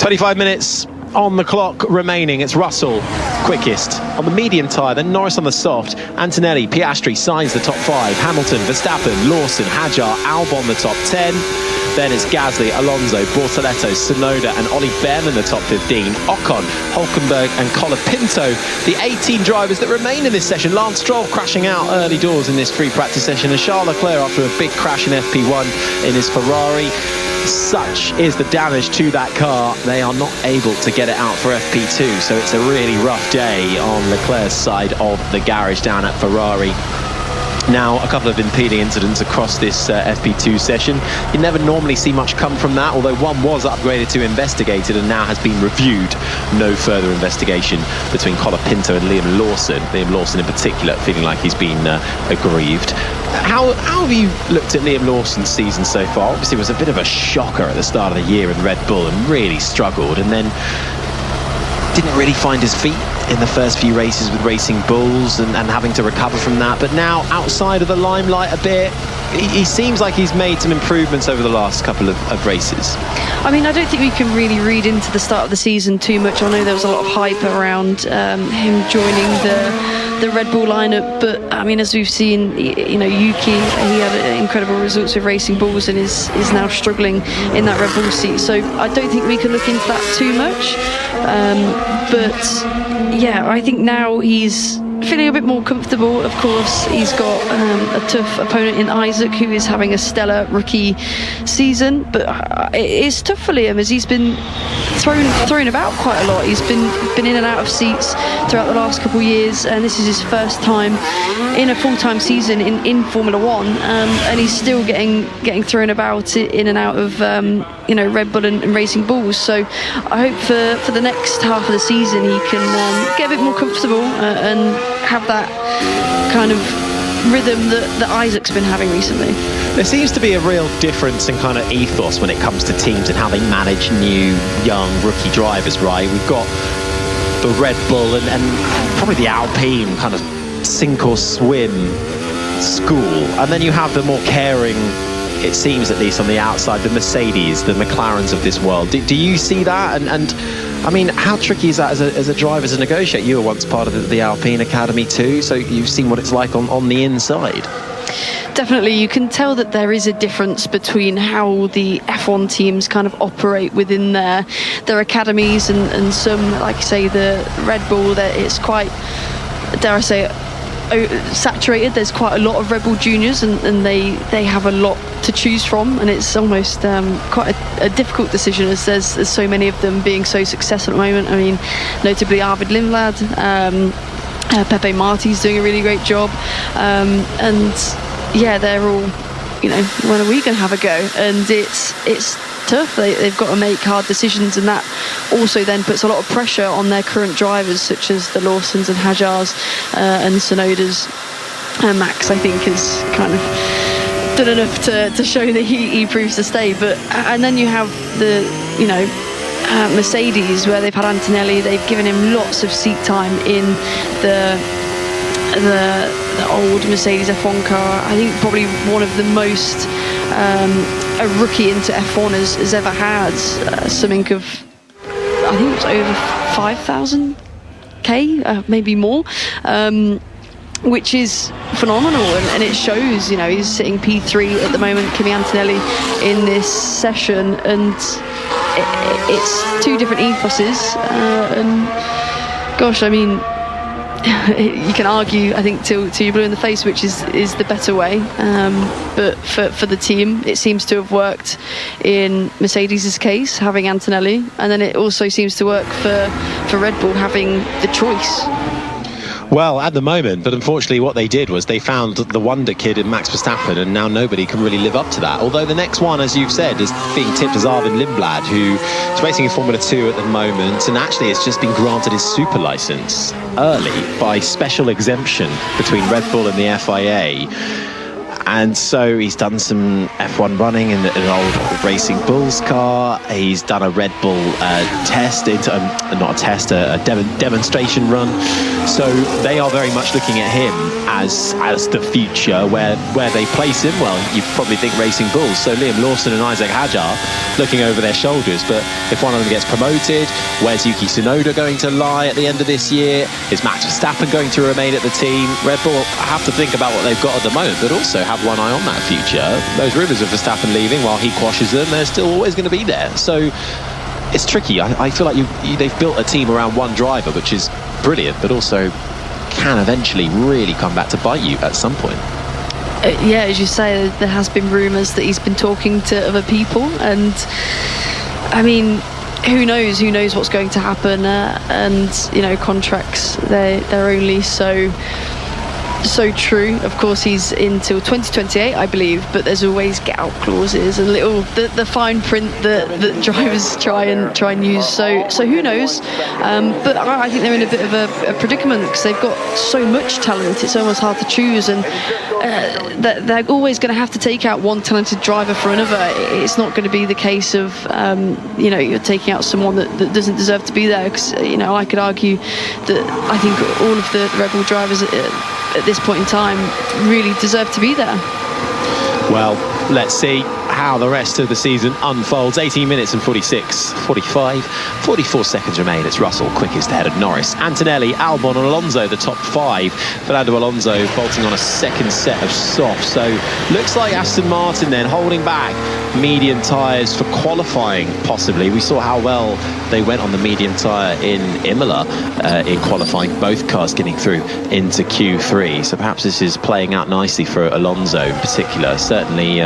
25 minutes on the clock remaining. It's Russell quickest on the medium tyre, then Norris on the soft. Antonelli, Piastri signs the top 5. Hamilton, Verstappen, Lawson, Hadjar, Albon the top 10. Then it's Gasly, Alonso, Bortoletto, Tsunoda and Ollie Behrman the top 15. Ocon, Hülkenberg and Colapinto, the 18 drivers that remain in this session. Lance Stroll crashing out early doors in this free practice session, and Charles Leclerc after a big crash in FP1 in his Ferrari. Such is the damage to that car, they are not able to get it out for FP2, so it's a really rough day on Leclerc's side of the garage down at Ferrari. Now, a couple of impeding incidents across this FP2 session. You never normally see much come from that, although one was upgraded to investigated and now has been reviewed. No further investigation between Colapinto and Liam Lawson. Liam Lawson in particular feeling like he's been aggrieved. How have you looked at Liam Lawson's season so far? Obviously it was a bit of a shocker at the start of the year in Red Bull and really struggled, and then didn't really find his feet in the first few races with Racing Bulls and having to recover from that. But now outside of the limelight a bit, he seems like he's made some improvements over the last couple of races. I mean, I don't think we can really read into the start of the season too much. I know there was a lot of hype around him joining the Red Bull lineup, but I mean, as we've seen, you know, Yuki, he had incredible results with Racing Bulls and is now struggling in that Red Bull seat. So I don't think we can look into that too much. But yeah, I think now he's feeling a bit more comfortable. Of course, he's got a tough opponent in Isaac, who is having a stellar rookie season, but it is tough for Liam as he's been thrown about quite a lot. He's been in and out of seats throughout the last couple of years, and this is his first time in a full-time season in Formula One, and he's still getting thrown about in and out of you know, Red Bull and Racing Bulls. So I hope for the next half of the season he can get a bit more comfortable and have that kind of rhythm that Isaac's been having recently. There seems to be a real difference in kind of ethos when it comes to teams and how they manage new, young, rookie drivers, right? We've got the Red Bull and probably the Alpine kind of sink or swim school, and then you have the more caring, it seems at least on the outside, the Mercedes, the McLarens of this world. Do you see that? And I mean, how tricky is that as a driver to negotiate? You were once part of the Alpine Academy too, so you've seen what it's like on the inside. Definitely, you can tell that there is a difference between how the F1 teams kind of operate within their academies and some, like you say, the Red Bull, that it's quite, dare I say, saturated. There's quite a lot of Red Bull juniors, and they have a lot to choose from, and it's almost quite a difficult decision, as there's so many of them being so successful at the moment. I mean, notably Arvid Lindblad, Pepe Marti's doing a really great job, and yeah, they're all, you know, when are we going to have a go? And it's tough. They've got to make hard decisions, and that also then puts a lot of pressure on their current drivers, such as the Lawsons and Hajars and Sonodas. Max, I think, has kind of done enough to show that he proves to stay. But and then you have the, you know, Mercedes, where they've had Antonelli. They've given him lots of seat time in the old Mercedes F1 car. I think probably one of the most a rookie into F1 has ever had. Something of, I think it was over 5,000k, maybe more, which is phenomenal, and it shows. You know, he's sitting P3 at the moment, Kimi Antonelli, in this session, and it's two different ethoses, and gosh, I mean, you can argue, I think, till you're blue in the face, which is the better way, but for the team, it seems to have worked in Mercedes' case, having Antonelli, and then it also seems to work for Red Bull having the choice. Well, at the moment, but unfortunately what they did was they found the wonder kid in Max Verstappen, and now nobody can really live up to that. Although the next one, as you've said, is being tipped as Arvid Lindblad, who is racing in Formula 2 at the moment, and actually has just been granted his super license early by special exemption between Red Bull and the FIA. And so he's done some F1 running in an old Racing Bulls car. He's done a Red Bull test, not a test, a demonstration run. So they are very much looking at him as the future. Where they place him, well, you probably think Racing Bulls. So Liam Lawson and Isaac Hadjar looking over their shoulders. But if one of them gets promoted, where's Yuki Tsunoda going to lie at the end of this year? Is Max Verstappen going to remain at the team? Red Bull have to think about what they've got at the moment, but also have one eye on that future. Those rumours of Verstappen leaving, while he quashes them, they're still always going to be there. So it's tricky. I feel like they've built a team around one driver, which is brilliant, but also can eventually really come back to bite you at some point. Yeah, as you say, there has been rumours that he's been talking to other people, and I mean, who knows what's going to happen, and you know, contracts, they're only so true. Of course, he's until 2028, I believe, but there's always get out clauses and the fine print that drivers try and use. So who knows? But I think they're in a bit of a predicament, because they've got so much talent. It's almost hard to choose, and they're always going to have to take out one talented driver for another. It's not going to be the case of you know, you're taking out someone that doesn't deserve to be there. Because you know, I could argue that I think all of the Red Bull drivers at this point in time really deserve to be there. Well, let's see how the rest of the season unfolds. 18 minutes and 44 seconds remain. It's Russell quickest ahead of Norris, Antonelli, Albon and Alonso, the top five. Fernando Alonso bolting on a second set of softs. So looks like Aston Martin then holding back medium tyres for qualifying, possibly. We saw how well they went on the medium tyre in Imola in qualifying, both cars getting through into Q3. So perhaps this is playing out nicely for Alonso in particular. Certainly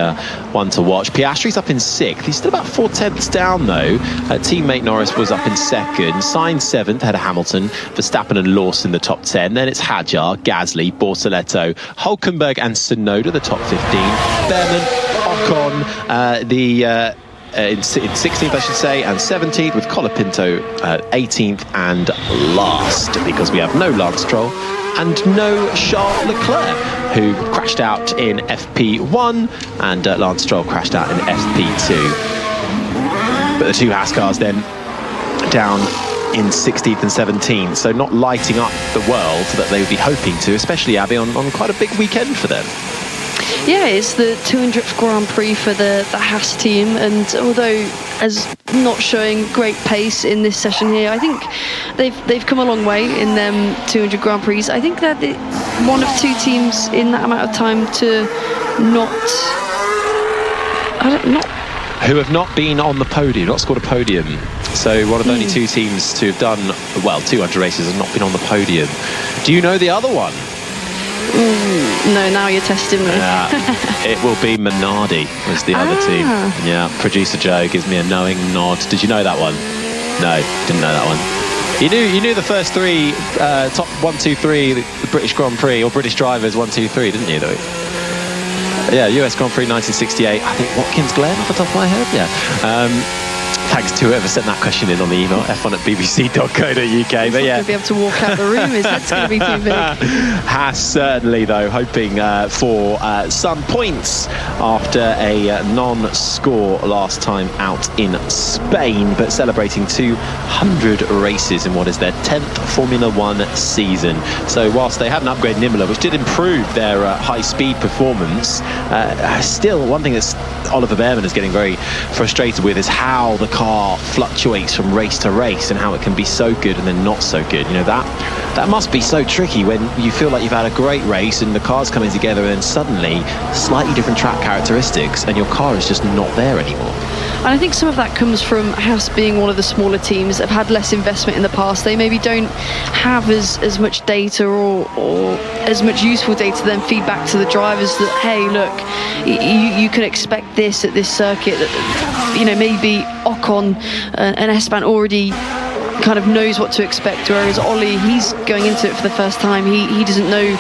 one to watch. Piastri's up in 6th. He's still about 4 tenths down though. Teammate Norris was up in 2nd. Sainz 7th, ahead of Hamilton. Verstappen and Lawson the top 10. Then it's Hadjar, Gasly, Bortoleto, Hulkenberg and Tsunoda the top 15. Behrman, Ocon, in 16th, I should say, and 17th, with Colapinto 18th and last, because we have no Lance Stroll and no Charles Leclerc, who crashed out in FP1, and Lance Stroll crashed out in FP2. But the two Haas cars then down in 16th and 17th, so not lighting up the world that they would be hoping to, especially, Abby, on quite a big weekend for them. Yeah, it's the 200th Grand Prix for the Haas team, and although as not showing great pace in this session here, I think they've come a long way in them 200 Grand Prix. I think they're one of two teams in that amount of time to who have not been on the podium, not scored a podium. So one of the only two teams to have done, well, 200 races and not been on the podium. Do you know the other one? No, now you're testing me. It will be Minardi was the other team. Yeah, producer Joe gives me a knowing nod. Did you know that one? No, didn't know that one. You knew the first three, top 1, 2, 3, the British Grand Prix, or British drivers 1, 2, 3, didn't you though? Yeah, US Grand Prix 1968. I think Watkins Glen off the top of my head. Yeah. Thanks to whoever sent that question in on the email, f1@bbc.co.uk. But yeah, going to be able to walk out the room. His head's going to be too big. Haas certainly, though, hoping for some points after a non-score last time out in Spain, but celebrating 200 races in what is their 10th Formula One season. So whilst they had an upgrade in Imola, which did improve their high-speed performance, still one thing that Oliver Behrman is getting very frustrated with is how the car fluctuates from race to race and how it can be so good and then not so good. You know, that must be so tricky when you feel like you've had a great race and the car's coming together and then suddenly slightly different track characteristics and your car is just not there anymore. And I think some of that comes from Haas being one of the smaller teams that have had less investment in the past. They maybe don't have as much data or as much useful data to then feed back to the drivers that, hey, look, you can expect this at this circuit. That, you know, maybe Ocon and Esteban already kind of knows what to expect, whereas Ollie, he's going into it for the first time. He doesn't know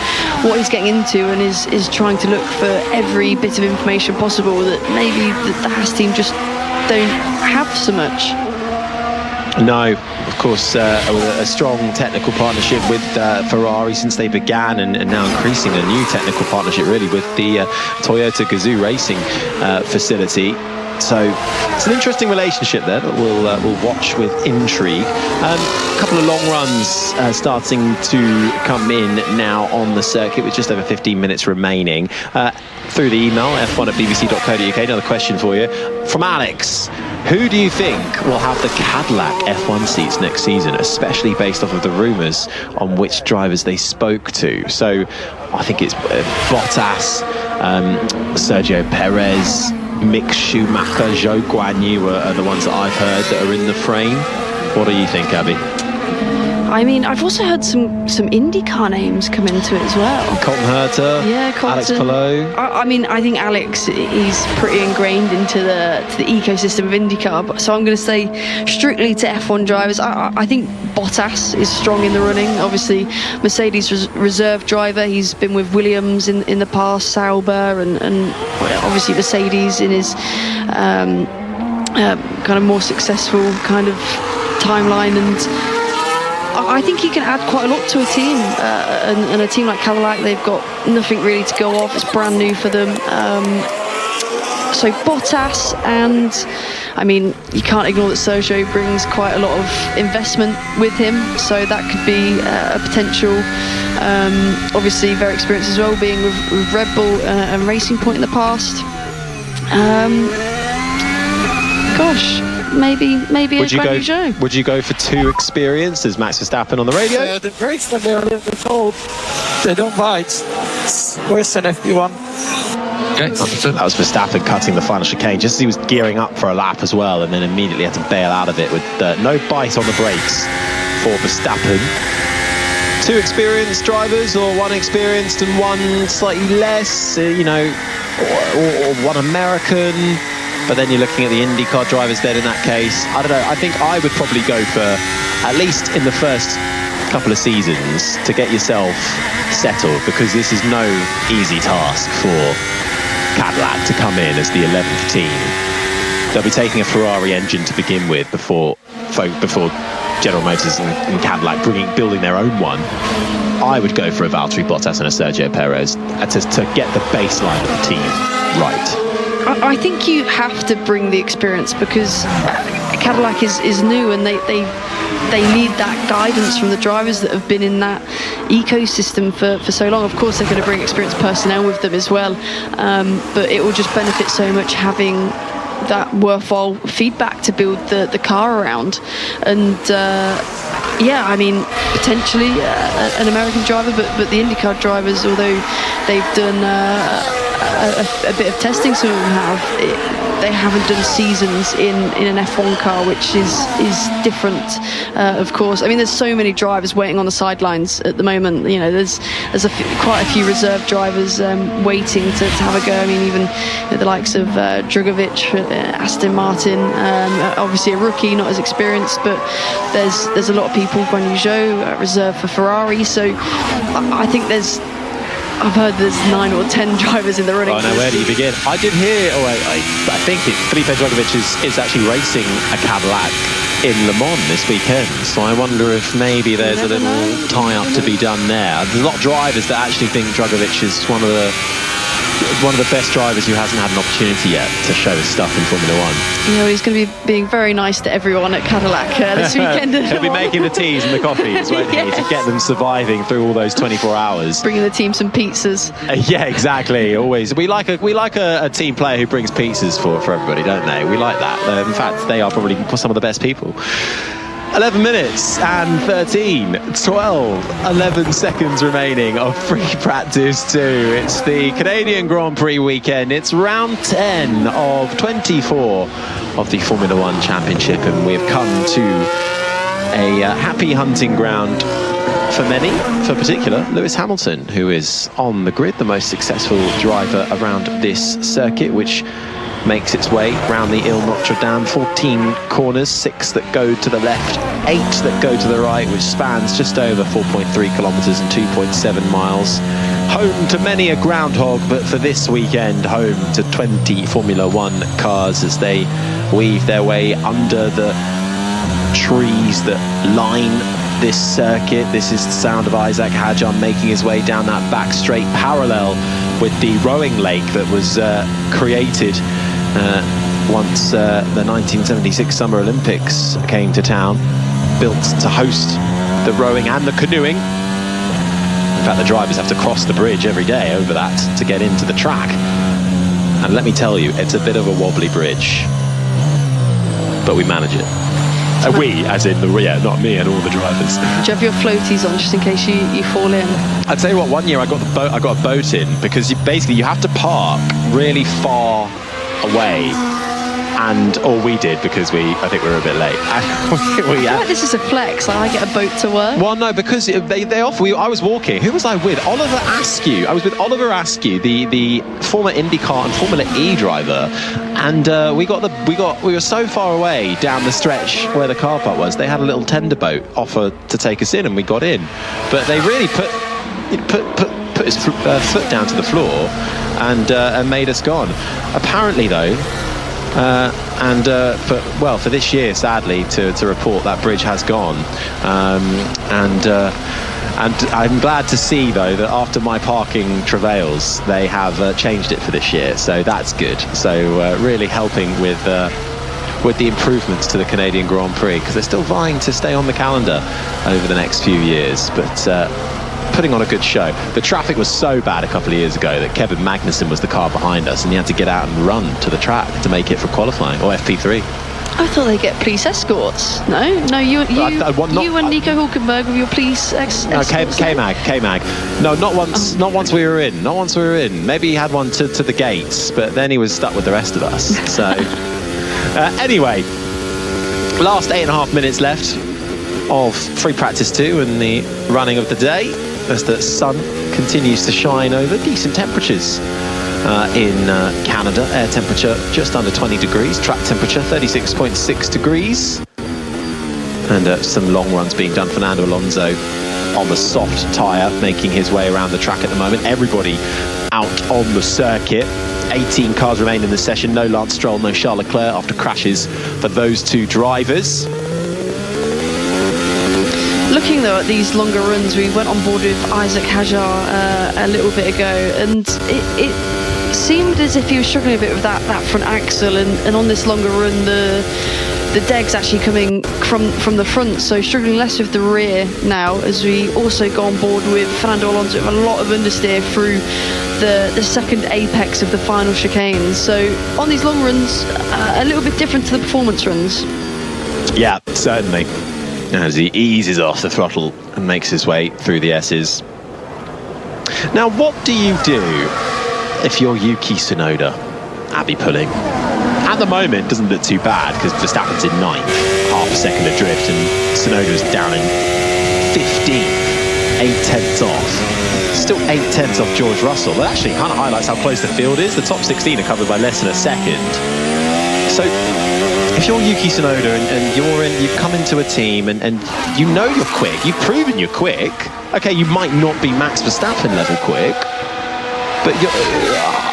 what he's getting into and is trying to look for every bit of information possible that maybe the Haas team just don't have so much. No, of course, a strong technical partnership with Ferrari since they began, and now increasing a new technical partnership really with the Toyota Gazoo Racing facility. So it's an interesting relationship there that we'll watch with intrigue. A couple of long runs starting to come in now on the circuit with just over 15 minutes remaining. Through the email, f1@bbc.co.uk, another question for you from Alex. Who do you think will have the Cadillac F1 seats next season, especially based off of the rumours on which drivers they spoke to? So I think it's Bottas, Sergio Perez, Mick Schumacher, Zhou Guanyu are the ones that I've heard that are in the frame. What do you think, Abby? I mean, I've also heard some IndyCar names come into it as well. Colton Herta, yeah, Alex Palou. I mean, I think Alex, he's pretty ingrained into the ecosystem of IndyCar. So I'm going to say strictly to F1 drivers. I think Bottas is strong in the running. Obviously, Mercedes reserve driver. He's been with Williams in the past, Sauber, and obviously Mercedes in his kind of more successful kind of timeline. And I think he can add quite a lot to a team, and a team like Cadillac, they've got nothing really to go off. It's brand new for them. So Bottas, and I mean, you can't ignore that Sergio brings quite a lot of investment with him, so that could be a potential. Obviously very experienced as well, being with Red Bull and Racing Point in the past. Gosh, maybe a Guanyu Zhou. Would you go for two experienced as Max Verstappen on the radio? The brakes when they're a little bit cold, they don't bite. It's worse than FP1. Okay, that was Verstappen cutting the final chicane just as he was gearing up for a lap as well, and then immediately had to bail out of it with no bite on the brakes for Verstappen. Two experienced drivers, or one experienced and one slightly less, or one American. But then you're looking at the IndyCar drivers then in that case. I don't know, I think I would probably go for, at least in the first couple of seasons, to get yourself settled, because this is no easy task for Cadillac to come in as the 11th team. They'll be taking a Ferrari engine to begin with before General Motors and Cadillac building their own one. I would go for a Valtteri Bottas and a Sergio Perez to get the baseline of the team right. I think you have to bring the experience, because Cadillac is new, and they need that guidance from the drivers that have been in that ecosystem for so long. Of course, they're going to bring experienced personnel with them as well, but it will just benefit so much having that worthwhile feedback to build the car around. And yeah, I mean, potentially an American driver, but the IndyCar drivers, although they've done a bit of testing, some of them have, they haven't done seasons in an F1 car, which is different, of course. I mean, there's so many drivers waiting on the sidelines at the moment. You know, there's quite a few reserve drivers waiting to have a go. I mean, even the likes of Drugovich, Aston Martin, obviously a rookie, not as experienced, but there's a lot of people, Guan Yu Zhou, reserved for Ferrari. So I think I've heard there's 9 or 10 drivers in the running. Oh no, where do you begin? I did hear, I think Felipe Drugovich is actually racing a Cadillac in Le Mans this weekend, so I wonder if maybe there's a little tie-up to be done there. There's a lot of drivers that actually think Drugovich is one of the best drivers who hasn't had an opportunity yet to show his stuff in Formula 1. You know, he's going to be being very nice to everyone at Cadillac this weekend. He'll be making the teas and the coffees, won't he, to get them surviving through all those 24 hours. Bringing the team some pizzas. Yeah, exactly. Always. We like a team player who brings pizzas for everybody, don't they? We like that. In fact, they are probably some of the best people. 11 minutes and 11 seconds remaining of free practice 2. It's the Canadian Grand Prix weekend. It's round 10 of 24 of the Formula 1 Championship, and we've come to a happy hunting ground for many, for particular Lewis Hamilton, who is on the grid, the most successful driver around this circuit, which makes its way round the Ile Notre Dame. 14 corners, 6 that go to the left, 8 that go to the right, which spans just over 4.3 kilometres and 2.7 miles. Home to many a groundhog, but for this weekend, home to 20 Formula 1 cars as they weave their way under the trees that line this circuit. This is the sound of Isaac Hadjar making his way down that back straight parallel with the rowing lake that was created once the 1976 Summer Olympics came to town, built to host the rowing and the canoeing. In fact, the drivers have to cross the bridge every day over that to get into the track. And let me tell you, it's a bit of a wobbly bridge, but we manage it. We, as in not me and all the drivers. Do you have your floaties on just in case you fall in? I'd tell you what, one year I got a boat in, because you have to park really far away, or we did, because I think we were a bit late. I feel like this is a flex. I get a boat to work. Well, no, because they offer. I was walking. Who was I with? Oliver Askew. I was with Oliver Askew, the former IndyCar and Formula E driver, and we were so far away down the stretch where the car park was. They had a little tender boat offer to take us in, and we got in. But they really put his foot down to the floor and made us gone. Apparently, though. For this year, sadly, to report, that bridge has gone, and I'm glad to see, though, that after my parking travails, they have changed it for this year, so that's good. So really helping with the improvements to the Canadian Grand Prix, because they're still vying to stay on the calendar over the next few years, but putting on a good show. The traffic was so bad a couple of years ago that Kevin Magnussen was the car behind us, and he had to get out and run to the track to make it for qualifying, or FP3. I thought they get police escorts. No, you and Nico Hulkenberg with your police escorts. No, K-Mag. No, not once. Not once we were in. Maybe he had one to the gates, but then he was stuck with the rest of us. So anyway, last 8.5 minutes left of free practice 2 and the running of the day, as the sun continues to shine over. Decent temperatures in Canada. Air temperature just under 20 degrees. Track temperature 36.6 degrees. And some long runs being done. Fernando Alonso on the soft tyre, making his way around the track at the moment. Everybody out on the circuit. 18 cars remain in the session. No Lance Stroll, no Charles Leclerc after crashes for those two drivers. Looking though at these longer runs, we went on board with Isaac Hadjar a little bit ago, and seemed as if he was struggling a bit with that front axle, and on this longer run the deg's actually coming from the front, so struggling less with the rear now, as we also go on board with Fernando Alonso with a lot of understeer through the second apex of the final chicane. So on these long runs, a little bit different to the performance runs. Yeah, certainly. As he eases off the throttle and makes his way through the S's. Now, what do you do if you're Yuki Tsunoda? Abby Pulling. At the moment, it doesn't look too bad because Verstappen's in 9th, half a second adrift, and Tsunoda's down in 15th, 8/10 off. Still 8/10 off George Russell. That actually kind of highlights how close the field is. The top 16 are covered by less than a second. So if you're Yuki Tsunoda and you've come into a team and you know you're quick, you've proven you're quick. Okay, you might not be Max Verstappen level quick, but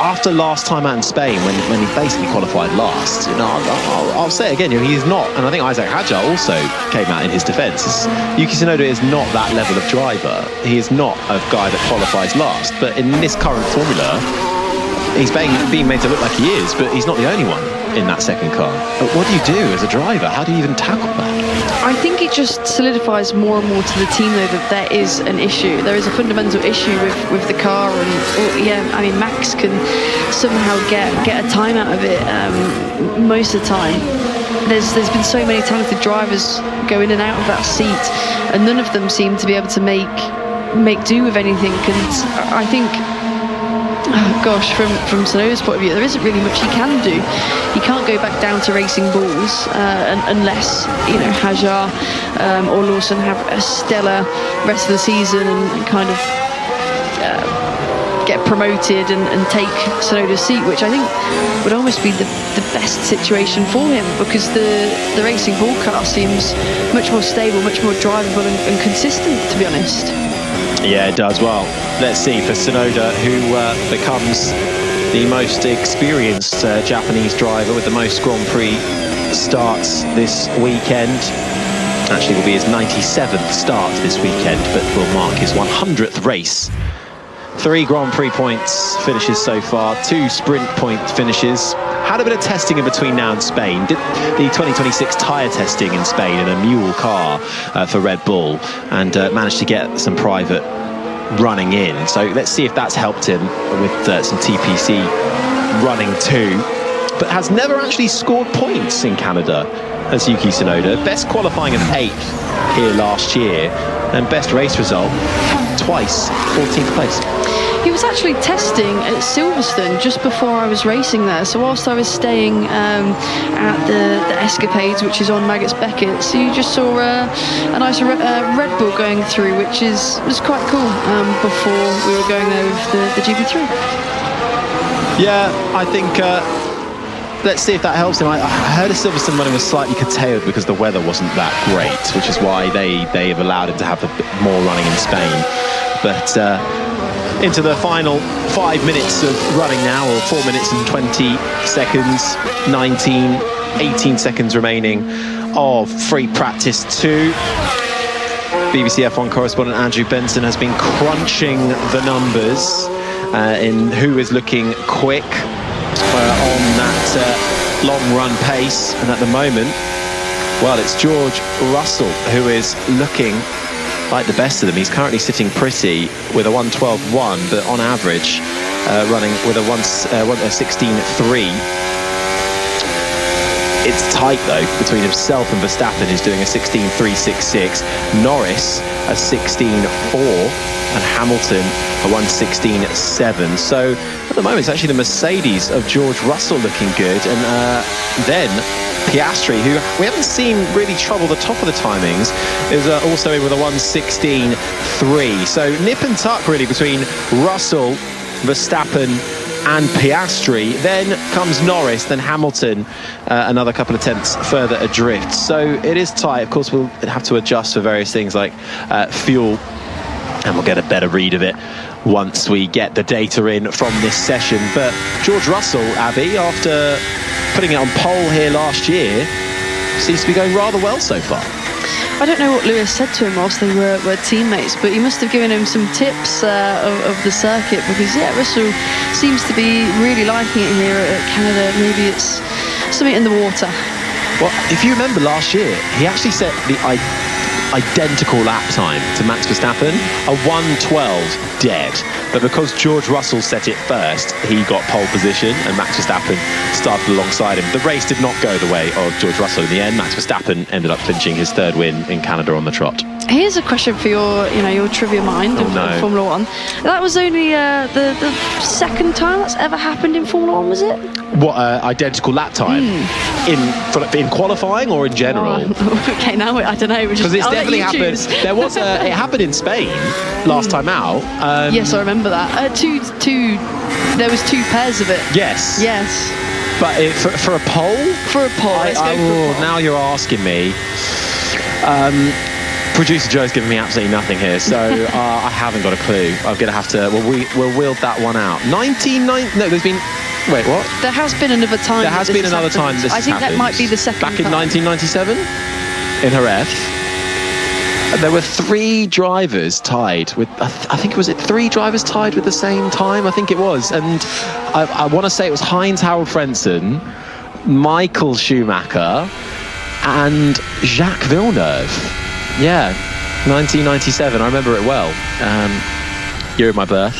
after last time out in Spain, when he basically qualified last, I'll say it again, he's not, and I think Isaac Hadjar also came out in his defence. Yuki Tsunoda is not that level of driver. He is not a guy that qualifies last, but in this current formula, he's being made to look like he is, but he's not the only one in that second car. But what do you do as a driver? How do you even tackle that? I think it just solidifies more and more to the team, though, that there is an issue. There is a fundamental issue with the car, and Max can somehow get a time out of it most of the time. There's been so many talented drivers go in and out of that seat, and none of them seem to be able to make do with anything. And I think, from Tsunoda's point of view, there isn't really much he can do. He can't go back down to Racing Bulls unless Hadjar or Lawson have a stellar rest of the season and kind of get promoted and take Tsunoda's seat, which I think would almost be the best situation for him, because the Racing Bull car seems much more stable, much more drivable and consistent, to be honest. Yeah, it does. Well, let's see for Tsunoda, who becomes the most experienced Japanese driver with the most Grand Prix starts this weekend. Actually, will be his 97th start this weekend, but will mark his 100th race. 3 Grand Prix points finishes so far, 2 sprint point finishes. Had a bit of testing in between now and Spain. Did the 2026 tyre testing in Spain in a mule car for Red Bull, and managed to get some private running in. So let's see if that's helped him with some TPC running too. But has never actually scored points in Canada as Yuki Tsunoda. Best qualifying of 8th here last year, and best race result twice, 14th place. He was actually testing at Silverstone just before I was racing there. So whilst I was staying at the Escapades, which is on Maggotts Beckett, so you just saw a nice Red Bull going through, which was quite cool before we were going there with the GP3. Yeah, I think let's see if that helps him. I heard of Silverstone running was slightly curtailed because the weather wasn't that great, which is why they have allowed him to have a bit more running in Spain. But into the final 5 minutes of running now, or 4 minutes and 20 seconds, 18 seconds remaining of free practice 2. BBC F1 correspondent Andrew Benson has been crunching the numbers in who is looking quick on that long run pace, and at the moment, well, it's George Russell who is looking like the best of them. He's currently sitting pretty with a 1:12.1, but on average running with a 16.3. It's tight though between himself and Verstappen, who's doing a 16.366, Norris a 16.4, and Hamilton a 1:16.7. So at the moment it's actually the Mercedes of George Russell looking good, and then Piastri, who we haven't seen really trouble the top of the timings, is also in with a 1:16.3. So nip and tuck really between Russell, Verstappen and Piastri. Then comes Norris, then Hamilton, another couple of tenths further adrift. So it is tight. Of course, we'll have to adjust for various things like fuel, and we'll get a better read of it once we get the data in from this session. But George Russell, Abby, after putting it on pole here last year, seems to be going rather well so far. I don't know what Lewis said to him whilst they were teammates, but he must have given him some tips of the circuit, because Russell seems to be really liking it here at Canada. Maybe it's something in the water. Well, if you remember last year, he actually set the identical lap time to Max Verstappen, a 1:12 dead. But because George Russell set it first, he got pole position and Max Verstappen started alongside him. The race did not go the way of George Russell in the end. Max Verstappen ended up clinching his third win in Canada on the trot. Here's a question for your trivia mind of Formula One. That was only the second time that's ever happened in Formula One, was it? What, identical lap time? In qualifying or in general? Okay, now I don't know. Because it's definitely happened. There was it happened in Spain last time out. Yes, I remember that. There was two pairs of it. Yes. But for a pole? For a pole. Now you're asking me. Producer Joe's giving me absolutely nothing here, so I haven't got a clue. I'm going to have to. We'll wield that one out. 1990. No, there's been. Wait, what? There has been another time. There has been another time this I think that might be the second. Back in 1997, in Jerez, there were 3 drivers tied with. I think was it 3 drivers tied with the same time? I think it was, and I want to say it was Heinz Harald Frentzen, Michael Schumacher, and Jacques Villeneuve. Yeah, 1997. I remember it well. Year of my birth.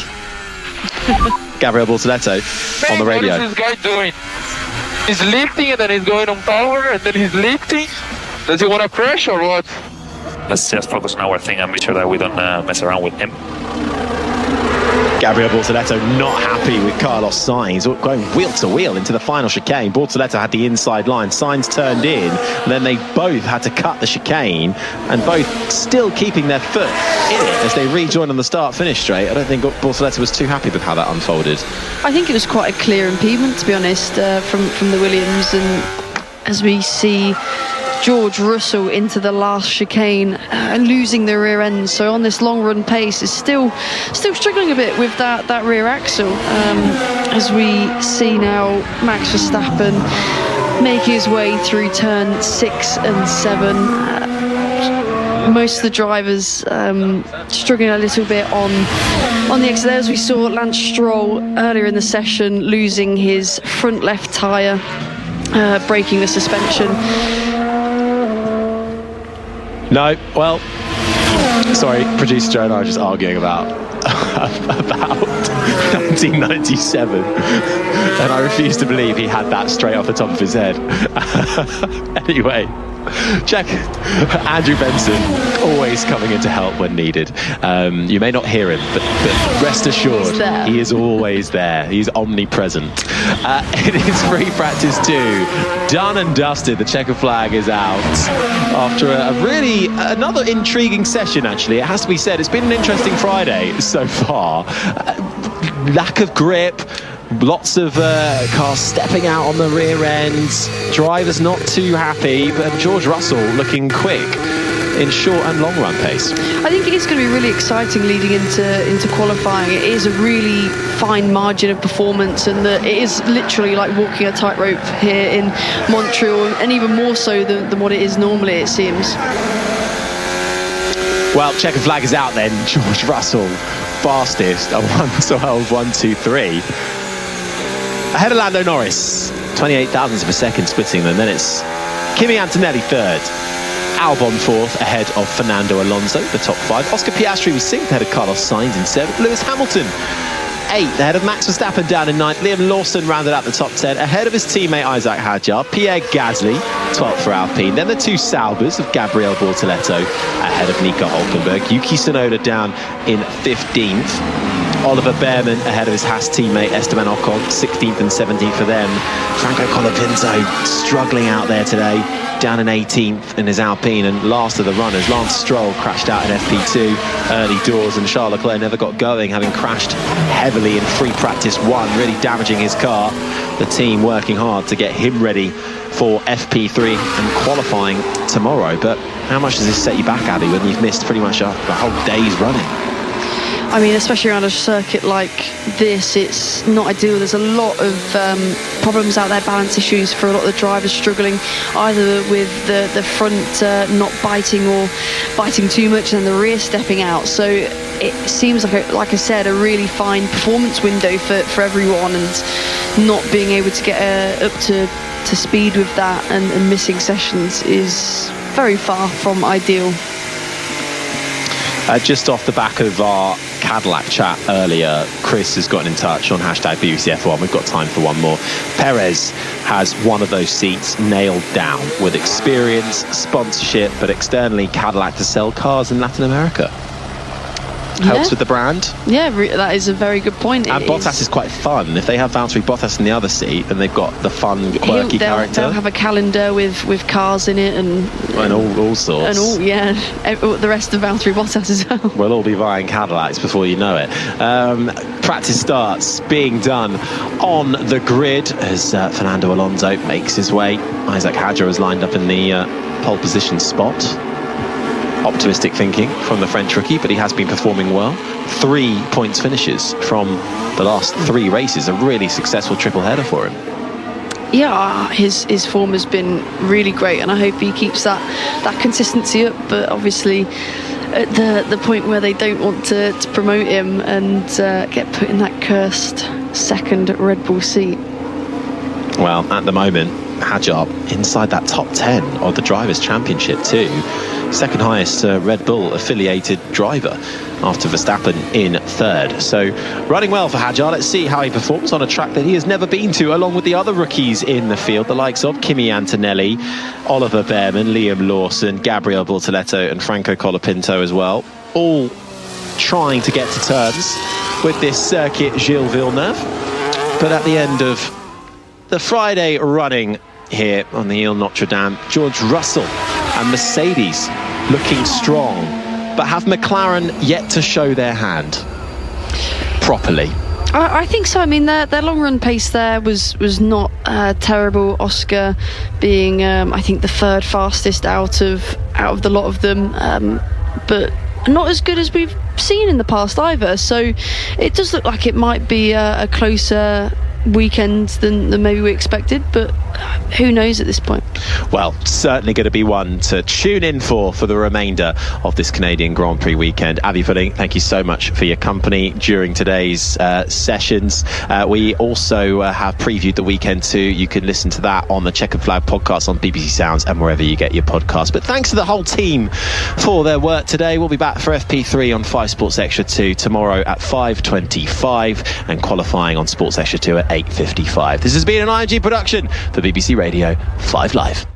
Gabriel Bortoleto on the radio. What is this guy doing? He's lifting and then he's going on power and then he's lifting. Does he want to crash or what? Let's just focus on our thing and make sure that we don't mess around with him. Gabriel Bortoleto not happy with Carlos Sainz, going wheel to wheel into the final chicane. Bortoleto had the inside line, Sainz turned in, and then they both had to cut the chicane, and both still keeping their foot in it as they rejoined on the start-finish straight. I don't think Bortoleto was too happy with how that unfolded. I think it was quite a clear impediment, to be honest, from the Williams, and as we see George Russell into the last chicane, losing the rear end. So on this long run pace is still struggling a bit with that rear axle. As we see now Max Verstappen making his way through turn 6 and 7. Most of the drivers struggling a little bit on the exit there, as we saw Lance Stroll earlier in the session losing his front left tyre, breaking the suspension. No, well, sorry, producer Joe and I are just arguing about 1997, and I refuse to believe he had that straight off the top of his head. Anyway, check Andrew Benson, always coming in to help when needed. You may not hear him, but rest assured, he is always there. He's omnipresent. It is free practice 2, done and dusted. The checker flag is out after another intriguing session. Actually, it has to be said, it's been an interesting Friday so far. Lack of grip. Lots of cars stepping out on the rear ends. Drivers not too happy, but George Russell looking quick in short and long run pace. I think it is going to be really exciting leading into qualifying. It is a really fine margin of performance, and it is literally like walking a tightrope here in Montreal, and even more so than what it is normally, it seems. Well, checker flag is out then. George Russell, fastest, a 1:12, 1:23. Ahead of Lando Norris, 28 thousandths of a second splitting them. Then it's Kimi Antonelli third, Albon fourth, ahead of Fernando Alonso, the top 5. Oscar Piastri was 6th, ahead of Carlos Sainz in 7th. Lewis Hamilton 8th, ahead of Max Verstappen down in 9th. Liam Lawson rounded out the top 10, ahead of his teammate Isaac Hadjar. Pierre Gasly 12th for Alpine. Then the 2 Saubers of Gabriel Bortoleto ahead of Nico Hülkenberg. Yuki Tsunoda down in 15th. Oliver Behrman ahead of his Haas teammate Esteban Ocon, 16th and 17th for them. Franco Colapinto struggling out there today, down in 18th in his Alpine. And last of the runners, Lance Stroll crashed out in FP2 early doors, and Charles Leclerc never got going, having crashed heavily in free practice 1, really damaging his car. The team working hard to get him ready for FP3 and qualifying tomorrow. But how much does this set you back, Abby, when you've missed pretty much a whole day's running? I mean, especially around a circuit like this, it's not ideal. There's a lot of problems out there, balance issues for a lot of the drivers struggling either with the front not biting or biting too much and the rear stepping out. So it seems like I said, a really fine performance window for everyone, and not being able to get up to speed with that and missing sessions is very far from ideal. Just off the back of our Cadillac chat earlier, Chris has gotten in touch on #BBCF1. We've got time for one more. Perez has one of those seats nailed down with experience, sponsorship, but externally Cadillac to sell cars in Latin America. Helps with the brand. Yeah, that is a very good point. And Bottas is quite fun. If they have Valtteri Bottas in the other seat, then they've got the fun, quirky character. They'll have a calendar with cars in it and all sorts. And the rest of Valtteri Bottas as well. We'll all be buying Cadillacs before you know it. Practice starts being done on the grid as Fernando Alonso makes his way. Isaac Hadjar is lined up in the pole position spot. Optimistic thinking from the French rookie, but he has been performing well. 3 points finishes from the last 3 races, a really successful triple header for him. Yeah, his form has been really great, and I hope he keeps that consistency up. But obviously, at the point where they don't want to promote him and get put in that cursed second Red Bull seat. Well, at the moment, Hadjar inside that top 10 of the Drivers' Championship too. Second highest Red Bull affiliated driver after Verstappen in third. So running well for Hadjar. Let's see how he performs on a track that he has never been to, along with the other rookies in the field, the likes of Kimi Antonelli, Oliver Bearman, Liam Lawson, Gabriel Bortoleto and Franco Colapinto as well, all trying to get to terms with this circuit Gilles Villeneuve. But at the end of the Friday running here on the Ile Notre Dame, George Russell and Mercedes looking strong, but have McLaren yet to show their hand properly? I think so. I mean, their long run pace there was not terrible. Oscar being, I think, the third fastest out of the lot of them, but not as good as we've seen in the past either. So it does look like it might be a closer weekend than maybe we expected, but who knows at this point. Well, certainly going to be one to tune in for the remainder of this Canadian Grand Prix weekend. Avi Pudding, thank you so much for your company during today's sessions. We also have previewed the weekend too. You can listen to that on the Checkered Flag podcast on BBC Sounds and wherever you get your podcasts. But thanks to the whole team for their work today. We'll be back for FP3 on 5 Sports Extra 2 tomorrow at 5:25 and qualifying on Sports Extra 2 at 8:55. This has been an IMG production for BBC Radio 5 Live.